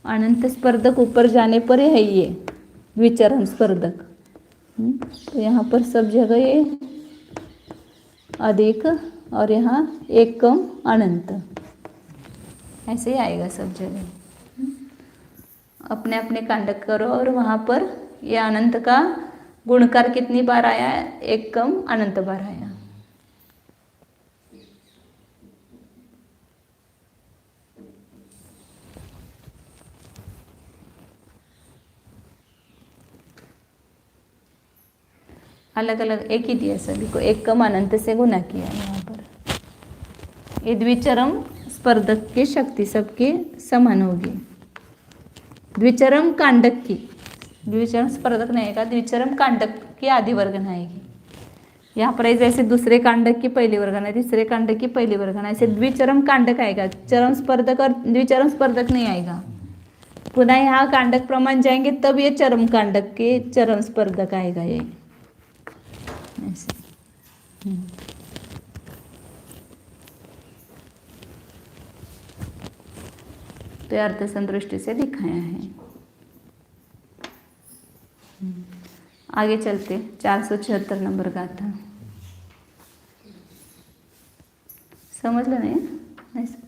अनंत स्पर्धक ऊपर जाने पर है ये द्विचरम स्पर्धक। तो यहाँ पर सब जगह ये अधिक और यहाँ एक कम अनंत, ऐसे ही आएगा सब जगह। अपने अपने कांडक करो और वहाँ पर ये अनंत का गुणकार कितनी बार आया? एक कम अनंत बार आया। अलग अलग एक ही दिया सभी को, एक कम अनंत से गुना किया यहाँ पर। ये द्विचरम स्पर्धक की शक्ति सबके समान होगी। द्विचरम कांडक की, द्विचरम स्पर्धक नहीं आएगा, द्विचरम कांडक की आधी वर्गना आएगी। यहाँ पर जैसे दूसरे कांडक की पहली वर्गना, तीसरे कांडक की पहली वर्गना, ऐसे द्विचरम कांडक आएगा। चरम स्पर्धक और द्विचरम स्पर्धक नहीं आएगा। पुनः यहाँ कांडक प्रमाण जाएंगे तब ये चरम कांडक के चरम स्पर्धक आएगा ये ऐसे। तो ये अर्थसन दृष्टि से दिखाया है। आगे चलते 476 नंबर गाथा। समझ लो नहीं ऐसा।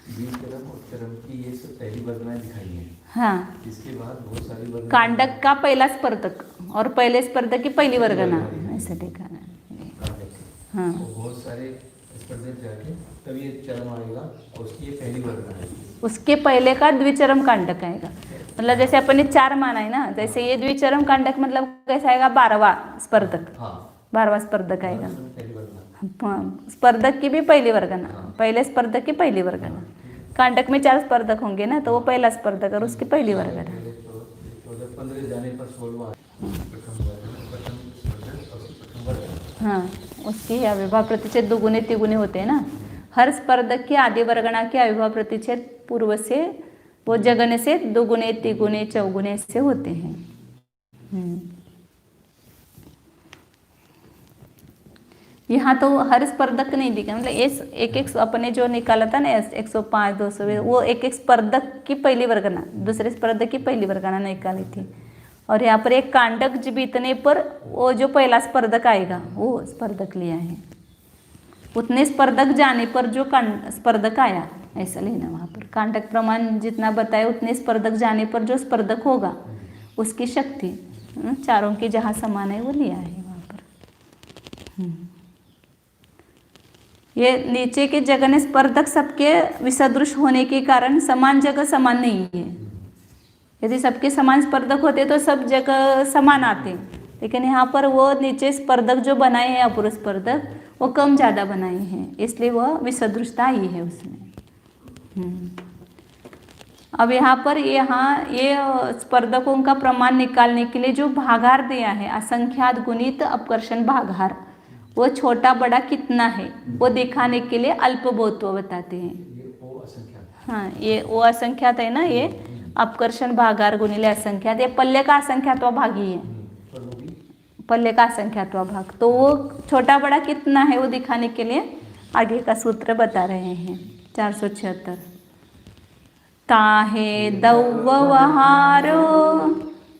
द्विचरम और चरम की ये सब पहली वर्गनाएं दिखाई हैं। हाँ, इसके बाद बहुत सारी वर्गनाएं, कांडक का पहला स्पर्धक और पहले स्पर्धक की पहली वर्गना, ऐसा दिखाना है। हाँ, तो बहुत सारे स्पर्धक जाके तब ये चरम आएगा और उसकी ये पहली वर्गना है। उसके पहले का द्विचरम कांडक आएगा। मतलब जैसे अपन ने 4 माना है ना, जैसे ये द्विचरम कांडक मतलब कैसा आएगा? 12वां स्पर्धक। हाँ, 12वां स्पर्धक आएगा। पहली वर्गना। हाँ, स्पर्धक की भी पहली वर्गना, पहले स्पर्धक की पहली वर्गना। कांडक में 4 स्पर्धक होंगे ना, तो वो पहला स्पर्धक और उसकी पहली वर्गना। 15 जाने पर 16वां प्रथम स्पर्धक और प्रथम वर्गना। हाँ, उसकी आविर्भाव प्रतिच्छेद दुगुने तिगुने होते हैं ना। हर स्पर्धक की आदि वर्गना के आविर्भाव प्रतिच्छेद पूर्व से वो जगने से दुगुने तिगुने चौगुने से होते हैं। यहाँ तो हर स्पर्धक नहीं दिखा, मतलब एक एक अपने जो निकाला था ना 105 200, वो एक स्पर्धक की पहली वर्गना दूसरे स्पर्धक की पहली वर्गना निकाली थी। और यहाँ पर एक कांडक जीतने पर वो जो पहला स्पर्धक आएगा वो स्पर्धक लिया है। उतने स्पर्धक जाने पर जो स्पर्धक आया ऐसा लेना वहाँ पर। कांटक प्रमाण जितना बताए उतने स्पर्धक जाने पर जो स्पर्धक होगा उसकी शक्ति चारों की जहाँ समान है वो लिया है वहाँ पर। ये नीचे के जगह ने स्पर्धक सबके विसदृश होने के कारण समान जगह समान नहीं है। यदि सबके समान स्पर्धक होते तो सब जगह समान आते, लेकिन यहाँ पर वो नीचे स्पर्धक जो बनाए हैं अपूर्व स्पर्धक वो कम ज़्यादा बनाए हैं, इसलिए वह विसदृशता आई है उसमें। अब यहाँ पर ये स्पर्धकों का प्रमाण निकालने के लिए जो भागार दिया है असंख्यात गुणित अपकर्षण भागार, वो छोटा बड़ा कितना है वो दिखाने के लिए अल्पबोधत्व बताते हैं। ये ओ असंख्यात। हाँ, ये वो असंख्यात है ना, ये अपकर्षण भागार गुणिले असंख्यात, ये पल्ले का असंख्यात्वा भाग ही है, पर वो भी पल्ले का असंख्यात्वा भाग। तो वो छोटा बड़ा कितना है वो दिखाने के लिए आगे का सूत्र बता रहे हैं 476। ताहे दौवहारो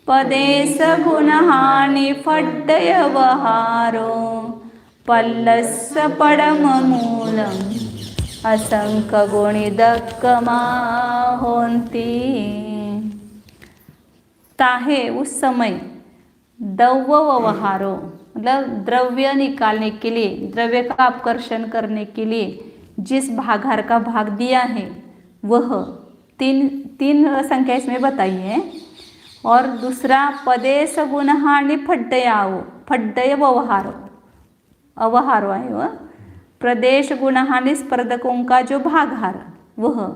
पदेश गुणहानि फड्डयवहारो पल्लस्य परममूलम असंख्य गुणिदक्कमा होन्ति। ताहे उस समय दौवहारो मतलब द्रव्य निकालने के लिए, द्रव्य का अपकर्षण करने के लिए जिस भागार का भाग दिया है वह तीन संख्या इसमें बताई है। और दूसरा पदेश गुणहानि फड्डयाओ, फड्डय व्यवहारो अवहारो है वह, प्रदेश गुणहानि स्पर्धकों का जो भागार वह,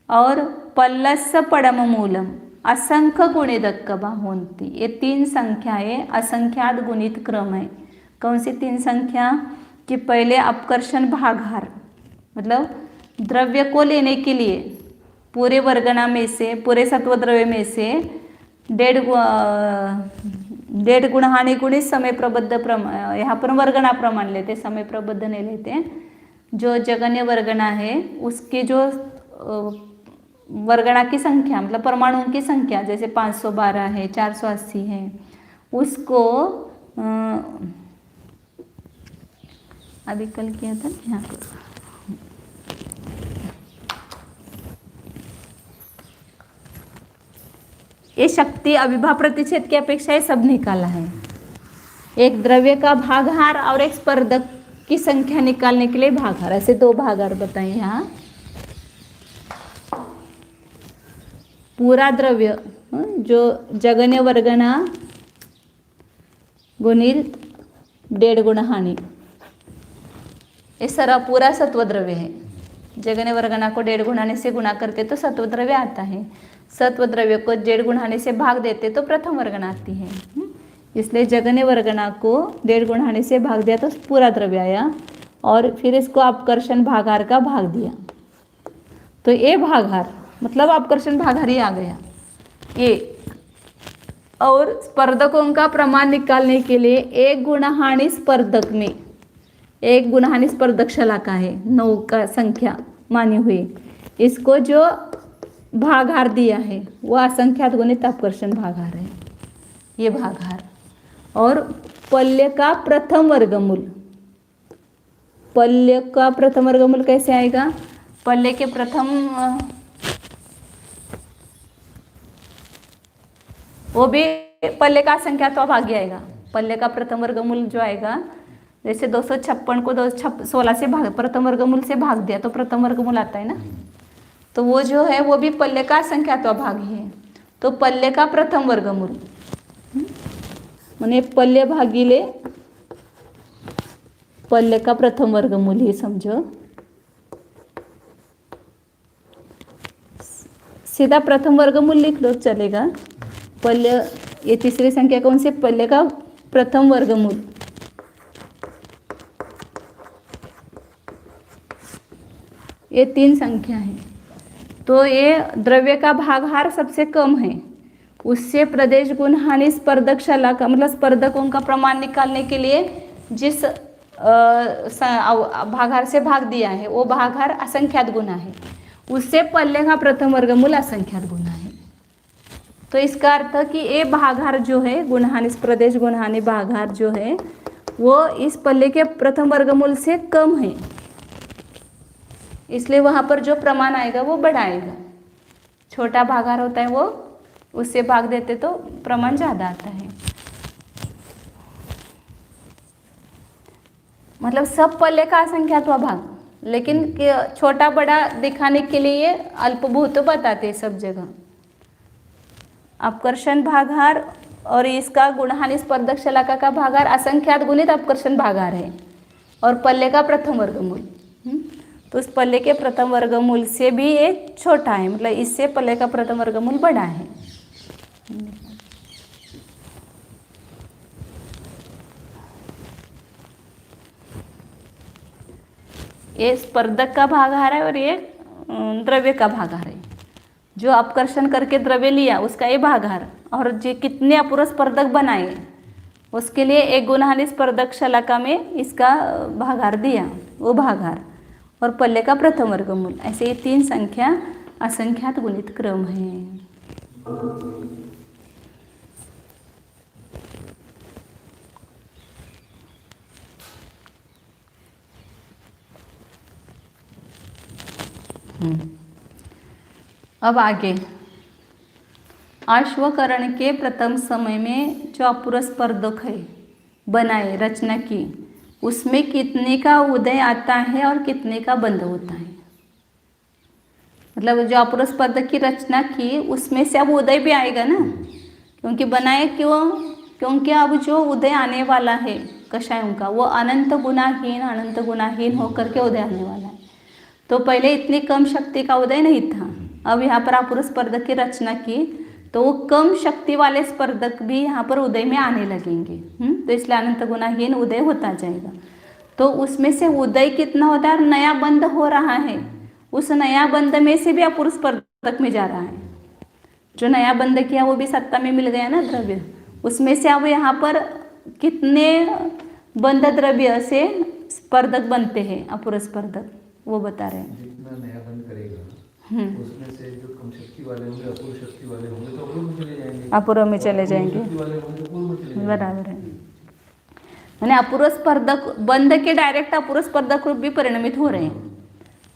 और पल्लस्य पड़म मूलम असंख्य गुणिदक्कमा होन्ति। ये तीन संख्याएं असंख्यात गुणित क्रम है। कौन सी तीन संख्या? कि पहले अपकर्षण भागार मतलब द्रव्य को लेने के लिए पूरे वर्गना में से, पूरे सत्व द्रव्य में से 1.5 गुणहानि गुणित समय प्रबद्ध प्रमाण, यहाँ पर वर्गना प्रमाण लेते, समय प्रबद्ध नहीं लेते। जो जगन्य वर्गना है उसकी जो वर्गना की संख्या मतलब परमाणुओं की संख्या जैसे 512 है, 480 है, उसको अभी कल किया था यहाँ पर। ये शक्ति अविभा प्रतिच्छेद की अपेक्षा ये सब निकाला है। एक द्रव्य का भागार और एक स्पर्धक की संख्या निकालने के लिए भागार, ऐसे दो भागार बताए यहाँ। पूरा द्रव्य जो जगन्य वर्गना गुणित 1.5 गुणहानि, ये सारा पूरा सत्व द्रव्य है। जगन्य वर्गना को 1.5 गुणहानि से गुणा करते तो सत्व द्रव्य आता है, सत्व द्रव्य को 1.5 गुणहानि से भाग देते तो प्रथम वर्गना आती है। इसलिए जगन्य वर्गना को 1.5 गुणहानि से भाग दिया तो पूरा द्रव्य आया, और फिर इसको अपकर्षण भागार का भाग दिया तो ये भागार मतलब अपकर्षण भागार ही आ गया ये। और स्पर्धकों का प्रमाण निकालने के लिए 1 गुणहानि स्पर्धक में, 1 गुणहानि स्पर्धक शलाका है 9 का संख्या मानी हुई, इसको जो भागार दिया है वो असंख्यात गुणित अपकर्षण भागार है ये भागार। और पल्य का प्रथम वर्गमूल, पल्य का प्रथम वर्गमूल कैसे आएगा? पल्य के प्रथम वो भी पल्य का असंख्यात्वा भाग आएगा। पल्य का प्रथम वर्गमूल जो आएगा, जैसे 256 को 16 से भाग, प्रथम वर्गमूल से भाग दिया तो प्रथम वर्गमूल आता है ना, तो वो जो है वो भी पल्य का असंख्यात्वा भाग ही है। तो पल्य का प्रथम वर्गमूल माने पल्य भागिले पल्य का प्रथम वर्गमूल ही समझो। सीधा प्रथम वर्गमूल लिख लो चलेगा। पल्य ये तीसरी संख्या कौन सी? पल्य का प्रथम वर्गमूल। ये 3 संख्या है। तो ये द्रव्य का भागार सबसे कम है, उससे प्रदेश गुणहानि स्पर्धक शलाका मतलब स्पर्धकों का प्रमाण निकालने के लिए जिस भागार से भाग दिया है वो भागार असंख्यात गुना है, उससे पल्य का प्रथम वर्गमूल असंख्यात गुना है। तो इसका अर्थ कि ये भागार जो है गुणहानि प्रदेश गुणहानि भागार जो है वो इस पल्य के प्रथम वर्गमूल से कम है। इसलिए वहाँ पर जो प्रमाण आएगा वो बड़ा आएगा। छोटा भागाहार होता है वो उससे भाग देते तो प्रमाण ज़्यादा आता है। मतलब सब पल्ले का असंख्यात्वा भाग, लेकिन छोटा बड़ा दिखाने के लिए ये अल्पभूत बताते हैं सब जगह। अपकर्षण भागाहार और इसका गुणहानि स्पर्धक शलाका का भागाहार असंख्यात गुणित अपकर्षण भागाहार है और पल्ले का प्रथम वर्गमूल। तो उस पल्ले के प्रथम वर्गमूल से भी ये छोटा है, मतलब इससे पल्ले का प्रथम वर्गमूल बड़ा है। ये स्पर्धक का भागाहार है और ये द्रव्य का भागाहार है। जो अपकर्षण करके द्रव्य लिया उसका ये भागाहार, और जो कितने अपूर्व स्पर्धक बनाए उसके लिए एक गुणहानि स्पर्धक शलाका में इसका भागाहार दिया, वो भागाहार और पल्ले का प्रथम वर्गमूल। ऐसे ये 3 संख्या असंख्यात गुणित क्रम है। अब आगे अश्वकरण के प्रथम समय में जो अपूर्व स्पर्धक है बनाए रचना की, उसमें कितने का उदय आता है और कितने का बंध होता है। मतलब जो अपूर्व स्पर्धक की रचना की उसमें से अब उदय भी आएगा ना, क्योंकि बनाए क्यों, क्योंकि अब जो उदय आने वाला है कषायों का वो अनंत गुणाहीन होकर के उदय आने वाला है। तो पहले इतनी कम शक्ति का उदय नहीं था, अब यहाँ पर अपूर्व स्पर्धक की रचना की तो वो कम शक्ति वाले स्पर्धक भी यहाँ पर उदय में आने लगेंगे। तो इसलिए अनंत गुणाहीन उदय होता जाएगा। तो उसमें से उदय कितना होता है और नया बंध हो रहा है, उस नया बंध में से भी अपूर्व स्पर्धक में जा रहा है। जो नया बंध किया वो भी सत्ता में मिल गया ना द्रव्य, उसमें से अब यहाँ पर कितने बंध द्रव्य से स्पर्धक बनते हैं अपूर्व स्पर्धक, वो बता रहे हैं। जितना नया बंद करेगा उसमें से जो कम शक्ति वाले होंगे अपूर्व शक्ति वाले होंगे तो अपूर्व में चले जाएंगे, अपूर्व में चले जाएंगे, बराबर है। मैंने अपूर्व स्पर्धक बंध के डायरेक्ट अपूर्व स्पर्धक रूप भी परिणमित हो रहे हैं।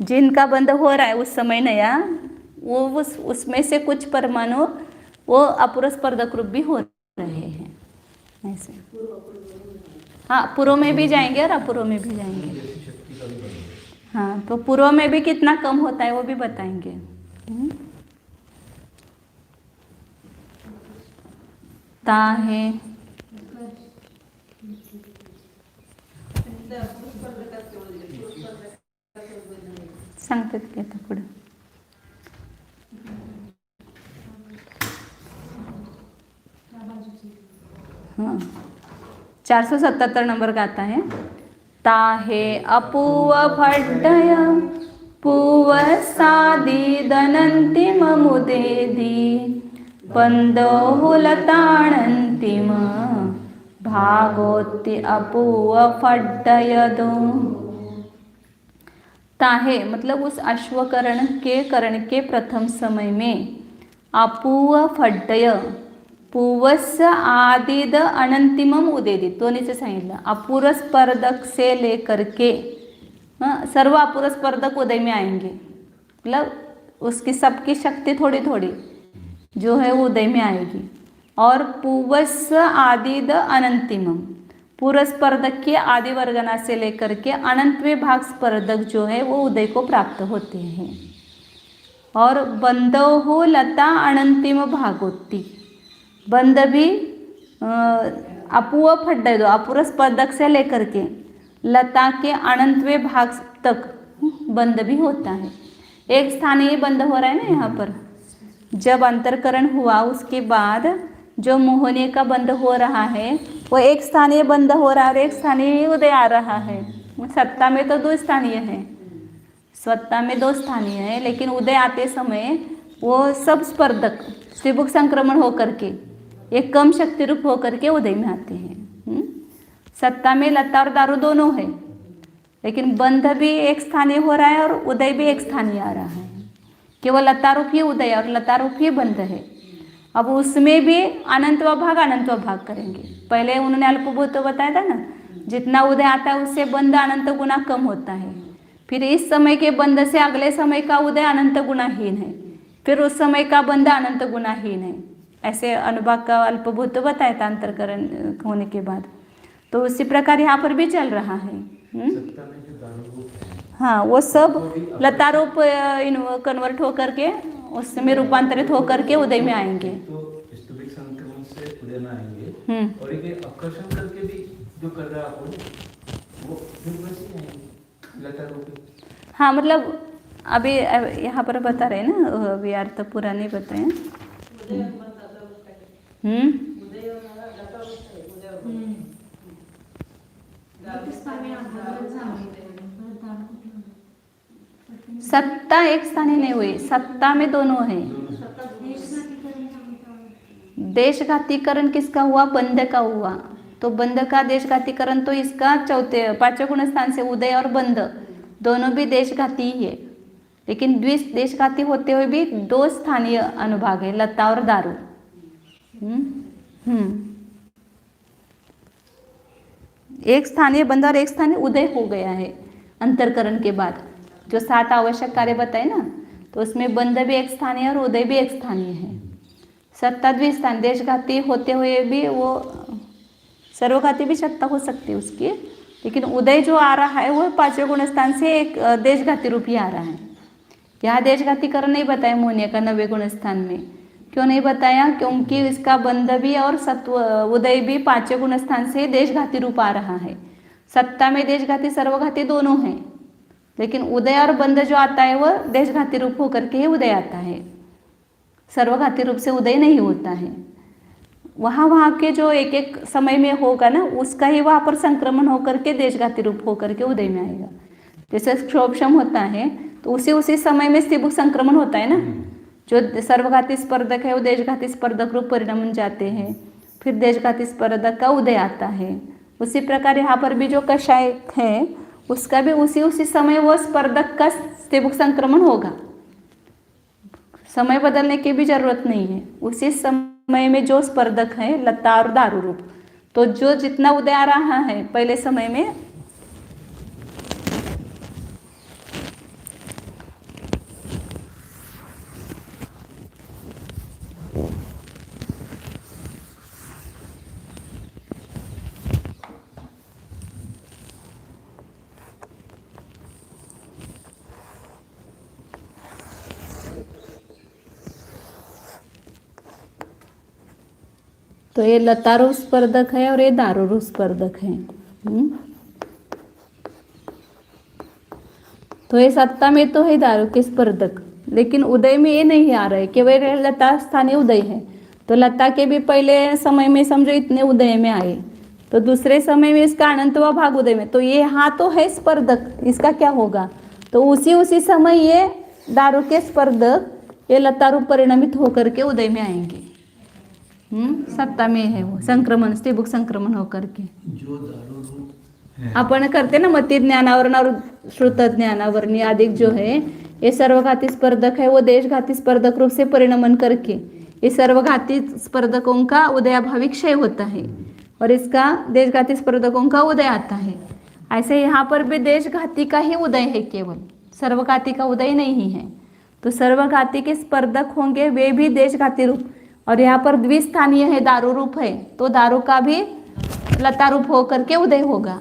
जिनका बंध हो रहा है उस समय नया, वो उसमें से कुछ परमाणु वो अपूर्व स्पर्धक रूप भी हो रहे हैं ऐसे। हाँ, पूर्व में भी जाएंगे और अपूर्व में भी जाएंगे। हाँ, तो पूर्व में भी कितना कम होता है वो भी बताएंगे। ताहे सांगतात की आता पुढे। हाँ, 477 नंबर का आता है। ताहे अपूव फड्डय पूवसादी दनन्तिममुदेदि बन्धोहुलताणन्तिम भागोत्ति अपूव फड्डयदो। ताहे मतलब उस अश्वकरण के प्रथम समय में अपूव फड्डय पूवस आदिद अनंतिमम उदेदित, तो नीचे सांगितलं अपूर्व स्पर्धक से लेकर के सर्व अपूर्व स्पर्धक उदय में आएंगे। मतलब उसकी सबकी शक्ति थोड़ी थोड़ी जो है वो उदय में आएगी। और पूवस आदिद अनंतिमम, पूर्व स्पर्धक के आदि वर्गना से लेकर के अनंतवें भाग स्पर्धक जो है वो उदय को प्राप्त होते हैं। और बंधो लता अनंतिम भागोत्ति, बंध भी अपूव फड्डय दो अपूर्व स्पर्धक से लेकर के लता के अनंतवें भाग तक बंध भी होता है। एक स्थानीय बंध हो रहा है ना यहाँ पर, जब अंतरकरण हुआ उसके बाद जो मोहनीय का बंध हो रहा है वो एक स्थानीय बंध हो रहा है और एक स्थानीय उदय आ रहा है। सत्ता में तो 2 स्थानीय है, सत्ता में 2 स्थानीय है, लेकिन उदय आते समय वो सब स्पर्धक त्रिभुज संक्रमण होकर के एक कम शक्ति रूप होकर के उदय में आते हैं। सत्ता में लता और दारू दोनों है, लेकिन बंध भी एक स्थानीय हो रहा है और उदय भी एक स्थानीय आ रहा है। केवल लता रूप ही उदय और लता रूप ही बंध है। अब उसमें भी अनंतवा भाग करेंगे। पहले उन्होंने अल्पभूत बताया था ना, जितना उदय आता है उससे बंध अनंत गुना कम होता है। फिर इस समय के बंध से अगले समय का उदय अनंत गुणाहीन है, फिर उस समय का बंध अनंत गुणाहीन है। ऐसे अनुभाग का अल्पभूत बताया था अंतरकरण होने के बाद। तो उसी प्रकार यहाँ पर भी चल रहा है। सत्ता में जो दारू रूप है, हाँ, वो सब लता रूप कन्वर्ट होकर के उसमें रूपांतरित होकर के उदय में आएंगे। तो स्तुभिक संक्रमण से उदय में आएंगे, और एक आकर्षण करके भी जो कर रहा है आपको, वो फिर वैसे ही आएंगे लता रूप। हाँ, मतलब अभी यहाँ पर बता रहे हैं ना, अभी अर्थ पूरा नहीं बताए। सत्ता एक स्थानी नहीं हुई, सत्ता में दोनों है। देशघातीकरण किसका हुआ? बंध का हुआ। तो बंध का देशघातीकरण तो इसका चौथे पांचवें गुण स्थान से उदय और बंध दोनों भी देशघाती ही है, लेकिन देशघाती होते हुए भी दो स्थानीय अनुभाग है, लता और दारू। एक स्थानीय बंध और एक स्थानीय उदय हो गया है अंतरकरण के बाद। जो 7 आवश्यक कार्य बताए ना, तो उसमें बंध भी एक स्थानीय और उदय भी एक स्थानीय है। सत्ता द्विस्थान, देशघाती होते हुए भी वो सर्वघाती भी सत्ता हो सकती है उसकी, लेकिन उदय जो आ रहा है वो पांचवें गुण स्थान से एक देशघाती रूप ही आ रहा है। यहाँ देशघातीकरण नहीं बताया मोहनीय का 9वें गुण स्थान में। क्यों नहीं बताया? क्योंकि इसका बंध भी और सत्व उदय भी पांचवें गुण स्थान से देशघाती रूप आ रहा है। सत्ता में देशघाती सर्वघाती दोनों हैं, लेकिन उदय और बंध जो आता है वह देशघाती रूप होकर के ही उदय आता है, सर्वघाती रूप से उदय नहीं होता है। वहाँ के जो एक एक समय में होगा ना, उसका ही वहाँ पर संक्रमण होकर के देशघाती रूप होकर के उदय में आएगा। जैसे क्षोभशम होता है तो उसी समय में स्त्रीभुक संक्रमण होता है ना, जो सर्वघाती स्पर्धक है वो देशघाती स्पर्धक रूप परिणम जाते हैं, फिर देशघाती स्पर्धक का उदय आता है। उसी प्रकार यहाँ पर भी जो कषाय है उसका भी उसी समय वो स्पर्धक का स्त्रीभुक संक्रमण होगा। समय बदलने की भी जरूरत नहीं है, उसी समय में जो स्पर्धक है लता और दारू रूप, तो जो जितना उदय आ रहा है पहले समय में तो ये लतारू स्पर्धक है और ये दारूरू स्पर्धक है। तो ये सत्ता में तो है दारू के स्पर्धक, लेकिन उदय में ये नहीं आ रहे, केवल लता स्थानीय उदय है। तो लता के भी पहले समय में समझो इतने उदय में आए, तो दूसरे समय में इसका अनंतवा भाग उदय में, तो ये यहाँ तो है स्पर्धक, इसका क्या होगा? तो उसी समय ये दारू के स्पर्धक ये लतारू परिणमित होकर के उदय में आएंगे। सत्ता में है वो संक्रमण, स्त्रीभुक संक्रमण होकर के जो दारू रूप आपण करते ना मती ज्ञानावरण और श्रुत ज्ञानावरणी अधिक जो है ये सर्वघाती स्पर्धक है, वो देशघाती स्पर्धक रूप से परिणमन करके ये सर्वघाती स्पर्धकों का उदयाभावी क्षय होता है और इसका देशघाती स्पर्धकों का उदय आता है। ऐसे यहाँ पर भी देशघाती का ही उदय है, केवल सर्वघाती का उदय नहीं है। तो सर्वघाती के स्पर्धक होंगे वे भी देशघाती रूप, और यहाँ पर द्विस्थानीय है दारू रूप है, तो दारू का भी लता रूप होकर के उदय होगा।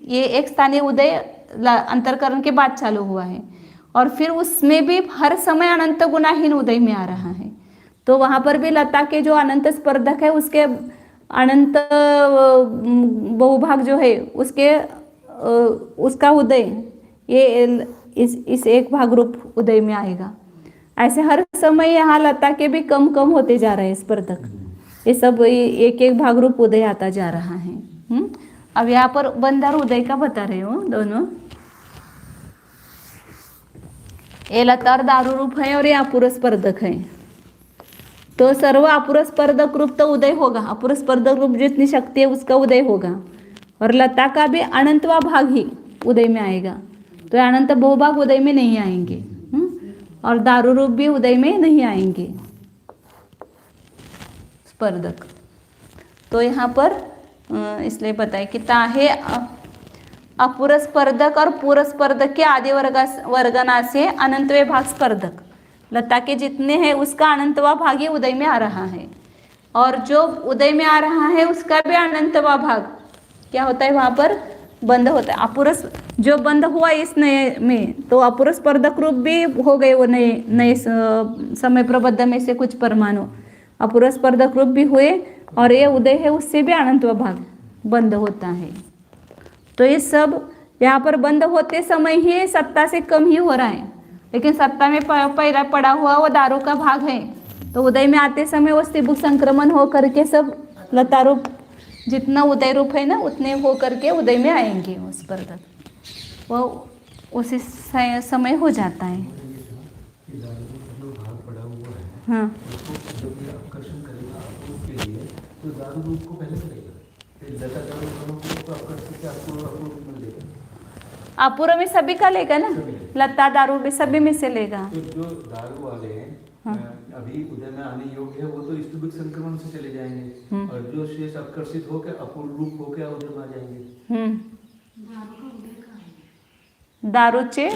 ये एक स्थानीय उदय अंतरकरण के बाद चालू हुआ है, और फिर उसमें भी हर समय अनंत गुणाहीन उदय में आ रहा है। तो वहाँ पर भी लता के जो अनंत स्पर्धक है उसके अनंत बहुभाग जो है उसका उदय ये इस एक भाग रूप उदय में आएगा। ऐसे हर समय यहाँ लता के भी कम कम होते जा रहे हैं स्पर्धक, ये सब एक एक भाग रूप उदय आता जा रहा है। अब यहाँ पर बंध और उदय का बता रहे हो दोनों, ये लता और दारू रूप है और ये अपूर्व स्पर्धक है। तो सर्व अपूर्व स्पर्धक रूप तो उदय होगा, अपूर्व स्पर्धक रूप जितनी शक्ति है उसका उदय होगा, और लता का भी अनंतवा भाग ही उदय में आएगा। तो अनंत बहुभाग उदय में नहीं आएंगे, और दारू रूप भी उदय में नहीं आएंगे स्पर्धक। तो यहाँ पर इसलिए बताए कि ताहे अपूर्व स्पर्धक और पूर्व स्पर्धक के आदि वर्गना से अनंतवे भाग स्पर्धक, लता के जितने हैं उसका अनंतवा भाग ही उदय में आ रहा है, और जो उदय में आ रहा है उसका भी अनंतवा भाग क्या होता है, वहां पर बंध होता है। अपूर्व जो बंध हुआ इस नए में, तो अपूर्व स्पर्धक रूप भी हो गए वो नए नए समय प्रबद्ध में से कुछ परमाणु अपूर्व स्पर्धक रूप भी हुए, और ये उदय है उससे भी अनंतवा भाग बंद होता है। तो ये सब यहाँ पर बंद होते समय ही सत्ता से कम ही हो रहा है, लेकिन सत्ता में पहला पड़ा हुआ वो दारू का भाग है, तो उदय में आते समय वो स्त्रीभुक संक्रमण हो करके सब लता रूप जितना उदय रूप है ना उतने हो करके उदय में आएंगे उस स्पर्धक, वो उसी समय हो जाता है। जो भाग पड़ा हुआ है, हाँ, उसको जब ये आकर्षण करेगा अपूर्व के लिए, तो दारू रूप को पहले करेगा, फिर लता दारू दोनों को आकर्षित से अपूर्व में लेगा। अपूर्व में सभी का लेगा ना, लता दारू भी सभी में से लेगा। तो जो दारू वाले हैं अभी उदय में आने योग्य है वो तो स्त्रीभुक संक्रमण से चले जाएंगे, और जो शेष आकर्षित होकर अपूर्व रूप होकर उदय में आ जाएंगे। दारूचे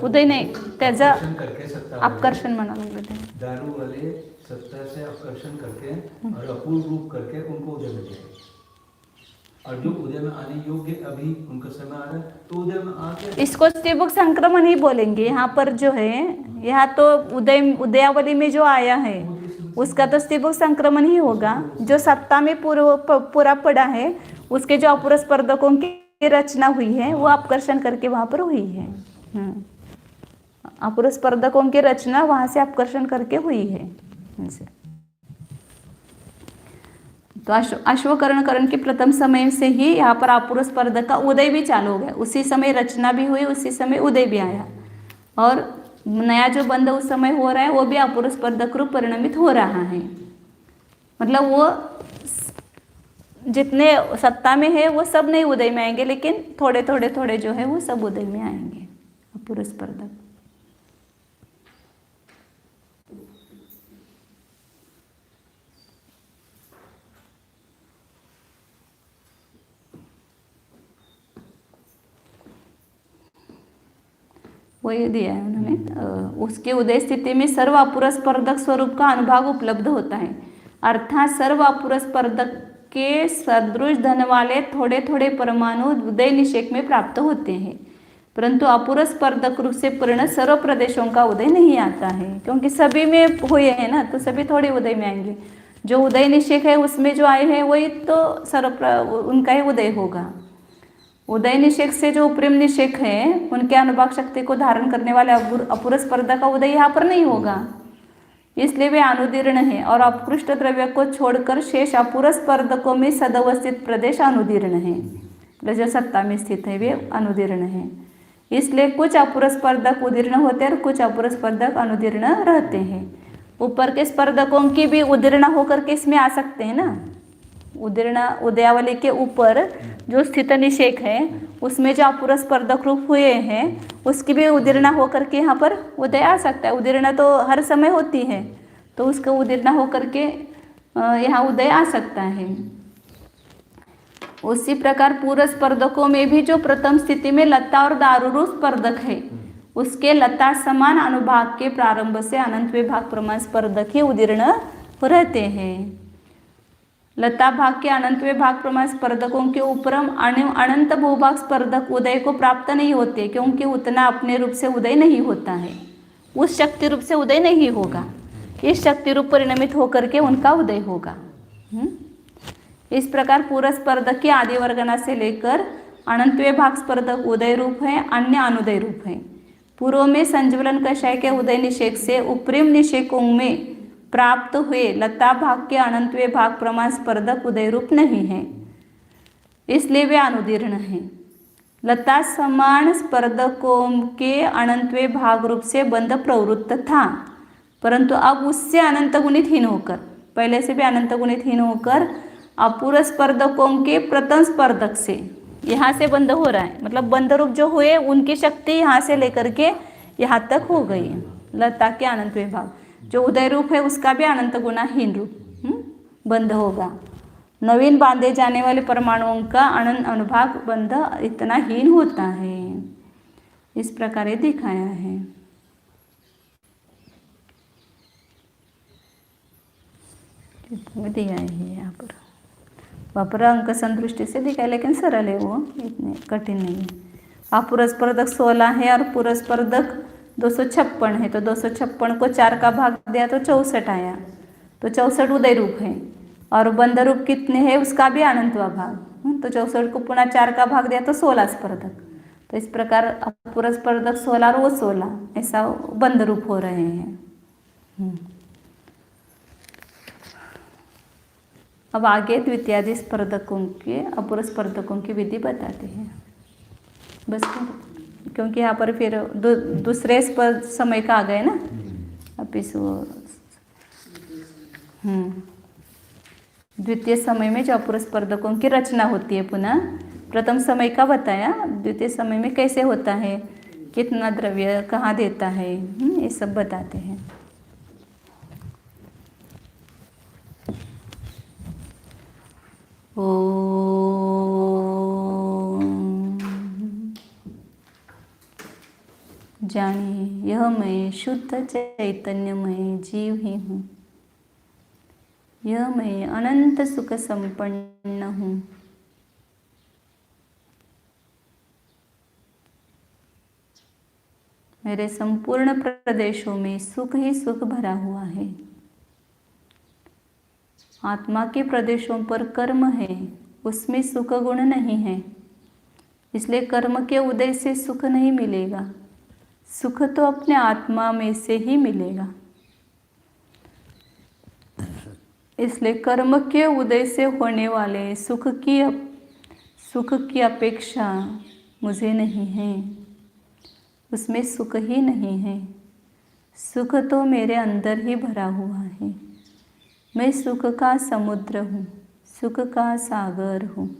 उदय नाही, त्याचं आकर्षण करके सत्ता आकर्षण म्हणावं लागलं ते। दारू वाले सत्ता से आकर्षण करके और अपूर्व रूप करके उनको उदय में जाएंगे, और जो उदय में आने योग्य अभी उनका समय आ रहा है तो उदय में आके इसको स्त्रीभुक संक्रमण ही बोलेंगे। यहाँ पर जो है, यहाँ तो उदयावली में जो आया है उसका तो स्त्रीभुक संक्रमण ही होगा। जो सत्ता में पूरा पड़ा है उसके जो अपूर्व स्पर्धकों की रचना हुई है वो आकर्षण करके वहां पर हुई है। अपूर्व स्पर्धकों की रचना वहां से आकर्षण करके हुई है। तो अश्वकरणकरण के प्रथम समय से ही यहाँ पर अपूर्व स्पर्धक का उदय भी चालू हो गया, उसी समय रचना भी हुई, उसी समय उदय भी आया, और नया जो बंध उस समय हो रहा है वो भी अपूर्व स्पर्धक रूप परिणमित हो रहा है। मतलब वो जितने सत्ता में है वो सब नहीं उदय में आएंगे, लेकिन थोड़े थोड़े थोड़े जो है वो सब उदय में आएंगे अपूर्व स्पर्धक। वही दिया है उन्होंने। उसके उदय स्थिति में सर्व अपूर्व स्पर्धक स्वरूप का अनुभाग उपलब्ध होता है, अर्थात सर्व अपूर्व स्पर्धक के सदृश धन वाले थोड़े थोड़े परमाणु उदय निषेक में प्राप्त होते हैं, परंतु अपूर्व स्पर्धक रूप से पूर्ण सर्व प्रदेशों का उदय नहीं आता है, क्योंकि सभी में हुए हैं ना, तो सभी थोड़े उदय में आएंगे। जो उदय निषेक है उसमें जो आए हैं वही तो सर्व उनका ही उदय होगा। उदय निषेक से जो उपरिम निषेक है उनके अनुभाग शक्ति को धारण करने वाले अपूर्व स्पर्धक का उदय यहाँ पर नहीं होगा, इसलिए वे अनुदीर्ण है, और अपकृष्ट द्रव्य को छोड़कर शेष अपूर्व स्पर्धकों में सदवस्थित प्रदेश अनुदीर्ण है। जो सत्ता में स्थित है वे अनुदीर्ण है, इसलिए कुछ अपूर्व स्पर्धक उदीर्ण होते हैं और कुछ अपूर्व स्पर्धक अनुदीर्ण रहते हैं। ऊपर के स्पर्धकों की भी उदीर्ण होकर के इसमें आ सकते हैं ना। उदीर्ण उदयावली के ऊपर जो स्थित निषेक है उसमें जो अपूर्व स्पर्धक रूप हुए हैं उसकी भी उदीर्ण होकर के यहाँ पर उदय आ सकता है। उदीर्ण तो हर समय होती है, तो उसका उदीर्ण होकर के यहाँ उदय आ सकता है। उसी प्रकार पूर्व स्पर्धकों में भी जो प्रथम स्थिति में लता और दारूरू स्पर्धक है उसके लता समान अनुभाग के प्रारंभ से अनंत विभाग प्रमाण स्पर्धक ही उदीर्ण रहते हैं। लता भाग के अनंत विभाग प्रमाण स्पर्धकों के उपरम अनंत भूभाग स्पर्धक उदय को प्राप्त नहीं होते, क्योंकि उतना अपने रूप से उदय नहीं होता है, उस शक्ति रूप से उदय नहीं होगा, इस शक्ति रूप परिणमित होकर के उनका उदय होगा। इस प्रकार पूर्व स्पर्धक के आदि वर्गना से लेकर अनंतवे भाग स्पर्धक उदय रूप है, अन्य अनुदय रूप है। पूर्व में संज्वलन कषाय के उदय निषेक से उपरिम निषेकों में प्राप्त हुए लता भाग के अनंतवे भाग प्रमाण स्पर्धक उदय रूप नहीं है, इसलिए वे अनुदीर्ण हैं। लता समान स्पर्धकों के अनंतवे भाग रूप से बंध प्रवृत्त था, परंतु अब उससे अनंत गुणित हीन होकर, पहले से भी अनंत गुणित हीन होकर अपूर्व स्पर्धकों के प्रथम स्पर्धक से यहाँ से बंध हो रहा है। मतलब बंध रूप जो हुए उनकी शक्ति यहाँ से लेकर के यहाँ तक हो गई। लता के अनंतवे भाग जो उदय रूप है उसका भी अनंत गुणा हीन रूप बंध होगा। नवीन बांधे जाने वाले परमाणुओं का अनंत अनुभाग बंध इतना हीन होता है। इस प्रकार ये दिखाया है। दिया है यहाँ पर अंक संदृष्टि से दिखाया, लेकिन सरल है, वो इतने कठिन नहीं है। अपूरस्पर्धक 16 है और पूरस्पर्धक 256 है, तो 256 को 4 का भाग दिया तो 64 आया, तो 64 उदय रूप है। और बंध रूप कितने हैं उसका भी अनंतवा भाग, तो 64 को पुनः 4 का भाग दिया तो 16 स्पर्धक। तो इस प्रकार अपूरस्पर्धक 16 और वो 16 ऐसा बंध रूप हो रहे हैं। अब आगे द्वितीयादि स्पर्धकों के अपूर्व स्पर्धकों की विधि बताते हैं बस, क्योंकि यहाँ पर फिर दूसरे समय का आ गए ना। अब इस द्वितीय समय में जो अपूर्व स्पर्धकों की रचना होती है, पुनः प्रथम समय का बताया, द्वितीय समय में कैसे होता है, कितना द्रव्य कहाँ देता है, ये सब बताते हैं। जानिए यह मैं शुद्ध चैतन्यमय जीव ही हूँ, यह मैं अनंत सुख संपन्न हूँ। मेरे संपूर्ण प्रदेशों में सुख ही सुख भरा हुआ है। आत्मा के प्रदेशों पर कर्म है, उसमें सुख गुण नहीं है, इसलिए कर्म के उदय से सुख नहीं मिलेगा। सुख तो अपने आत्मा में से ही मिलेगा, इसलिए कर्म के उदय से होने वाले सुख की अपेक्षा मुझे नहीं है, उसमें सुख ही नहीं है। सुख तो मेरे अंदर ही भरा हुआ है। मैं सुख का समुद्र हूँ, सुख का सागर हूँ।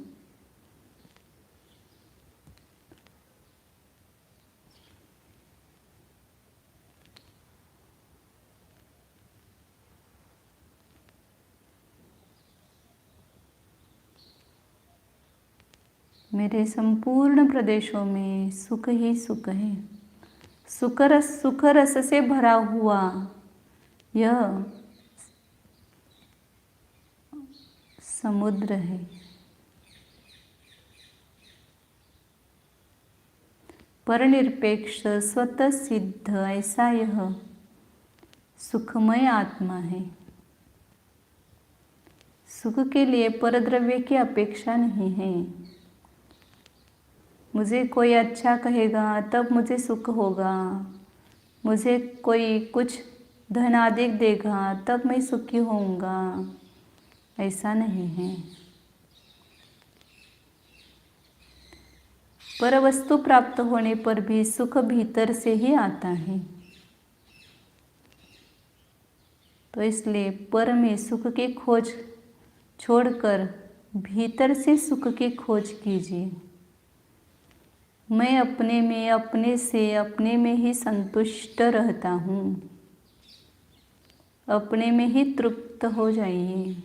मेरे संपूर्ण प्रदेशों में सुख ही सुख है। सुख रस से भरा हुआ यह समुद्र है। परनिरपेक्ष स्वतः सिद्ध ऐसा यह सुखमय आत्मा है। सुख के लिए परद्रव्य की अपेक्षा नहीं है। मुझे कोई अच्छा कहेगा तब मुझे सुख होगा, मुझे कोई कुछ धन आदि देगा तब मैं सुखी होऊंगा, ऐसा नहीं है। पर वस्तु प्राप्त होने पर भी सुख भीतर से ही आता है। तो इसलिए पर में सुख की खोज छोड़कर भीतर से सुख की खोज कीजिए। मैं अपने में, अपने से, अपने में ही संतुष्ट रहता हूँ। अपने में ही तृप्त हो जाइए,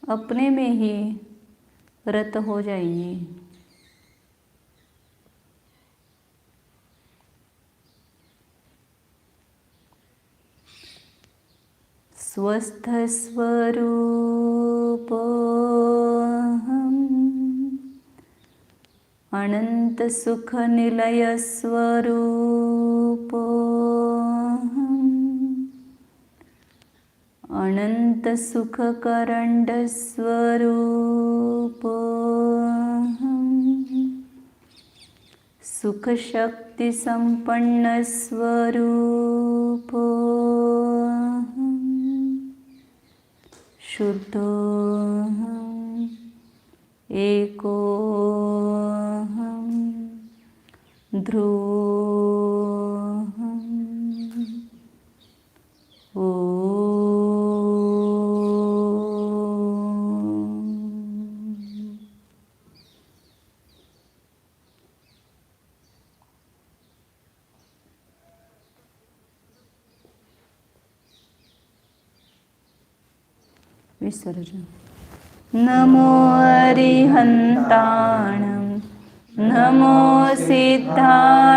अपने में ही रत हो जाइए। स्वस्थ स्वरूप अनंत सुख निलय स्वरूप अनंत सुख करंड स्वरूप सुख शक्ति संपन्न स्वरूप शुद्धोऽहम् एकोऽहम् ध्रुवोऽहम् ॐ। विसर्जन. नमो अरिहंताणं नमो सिद्धार्थाय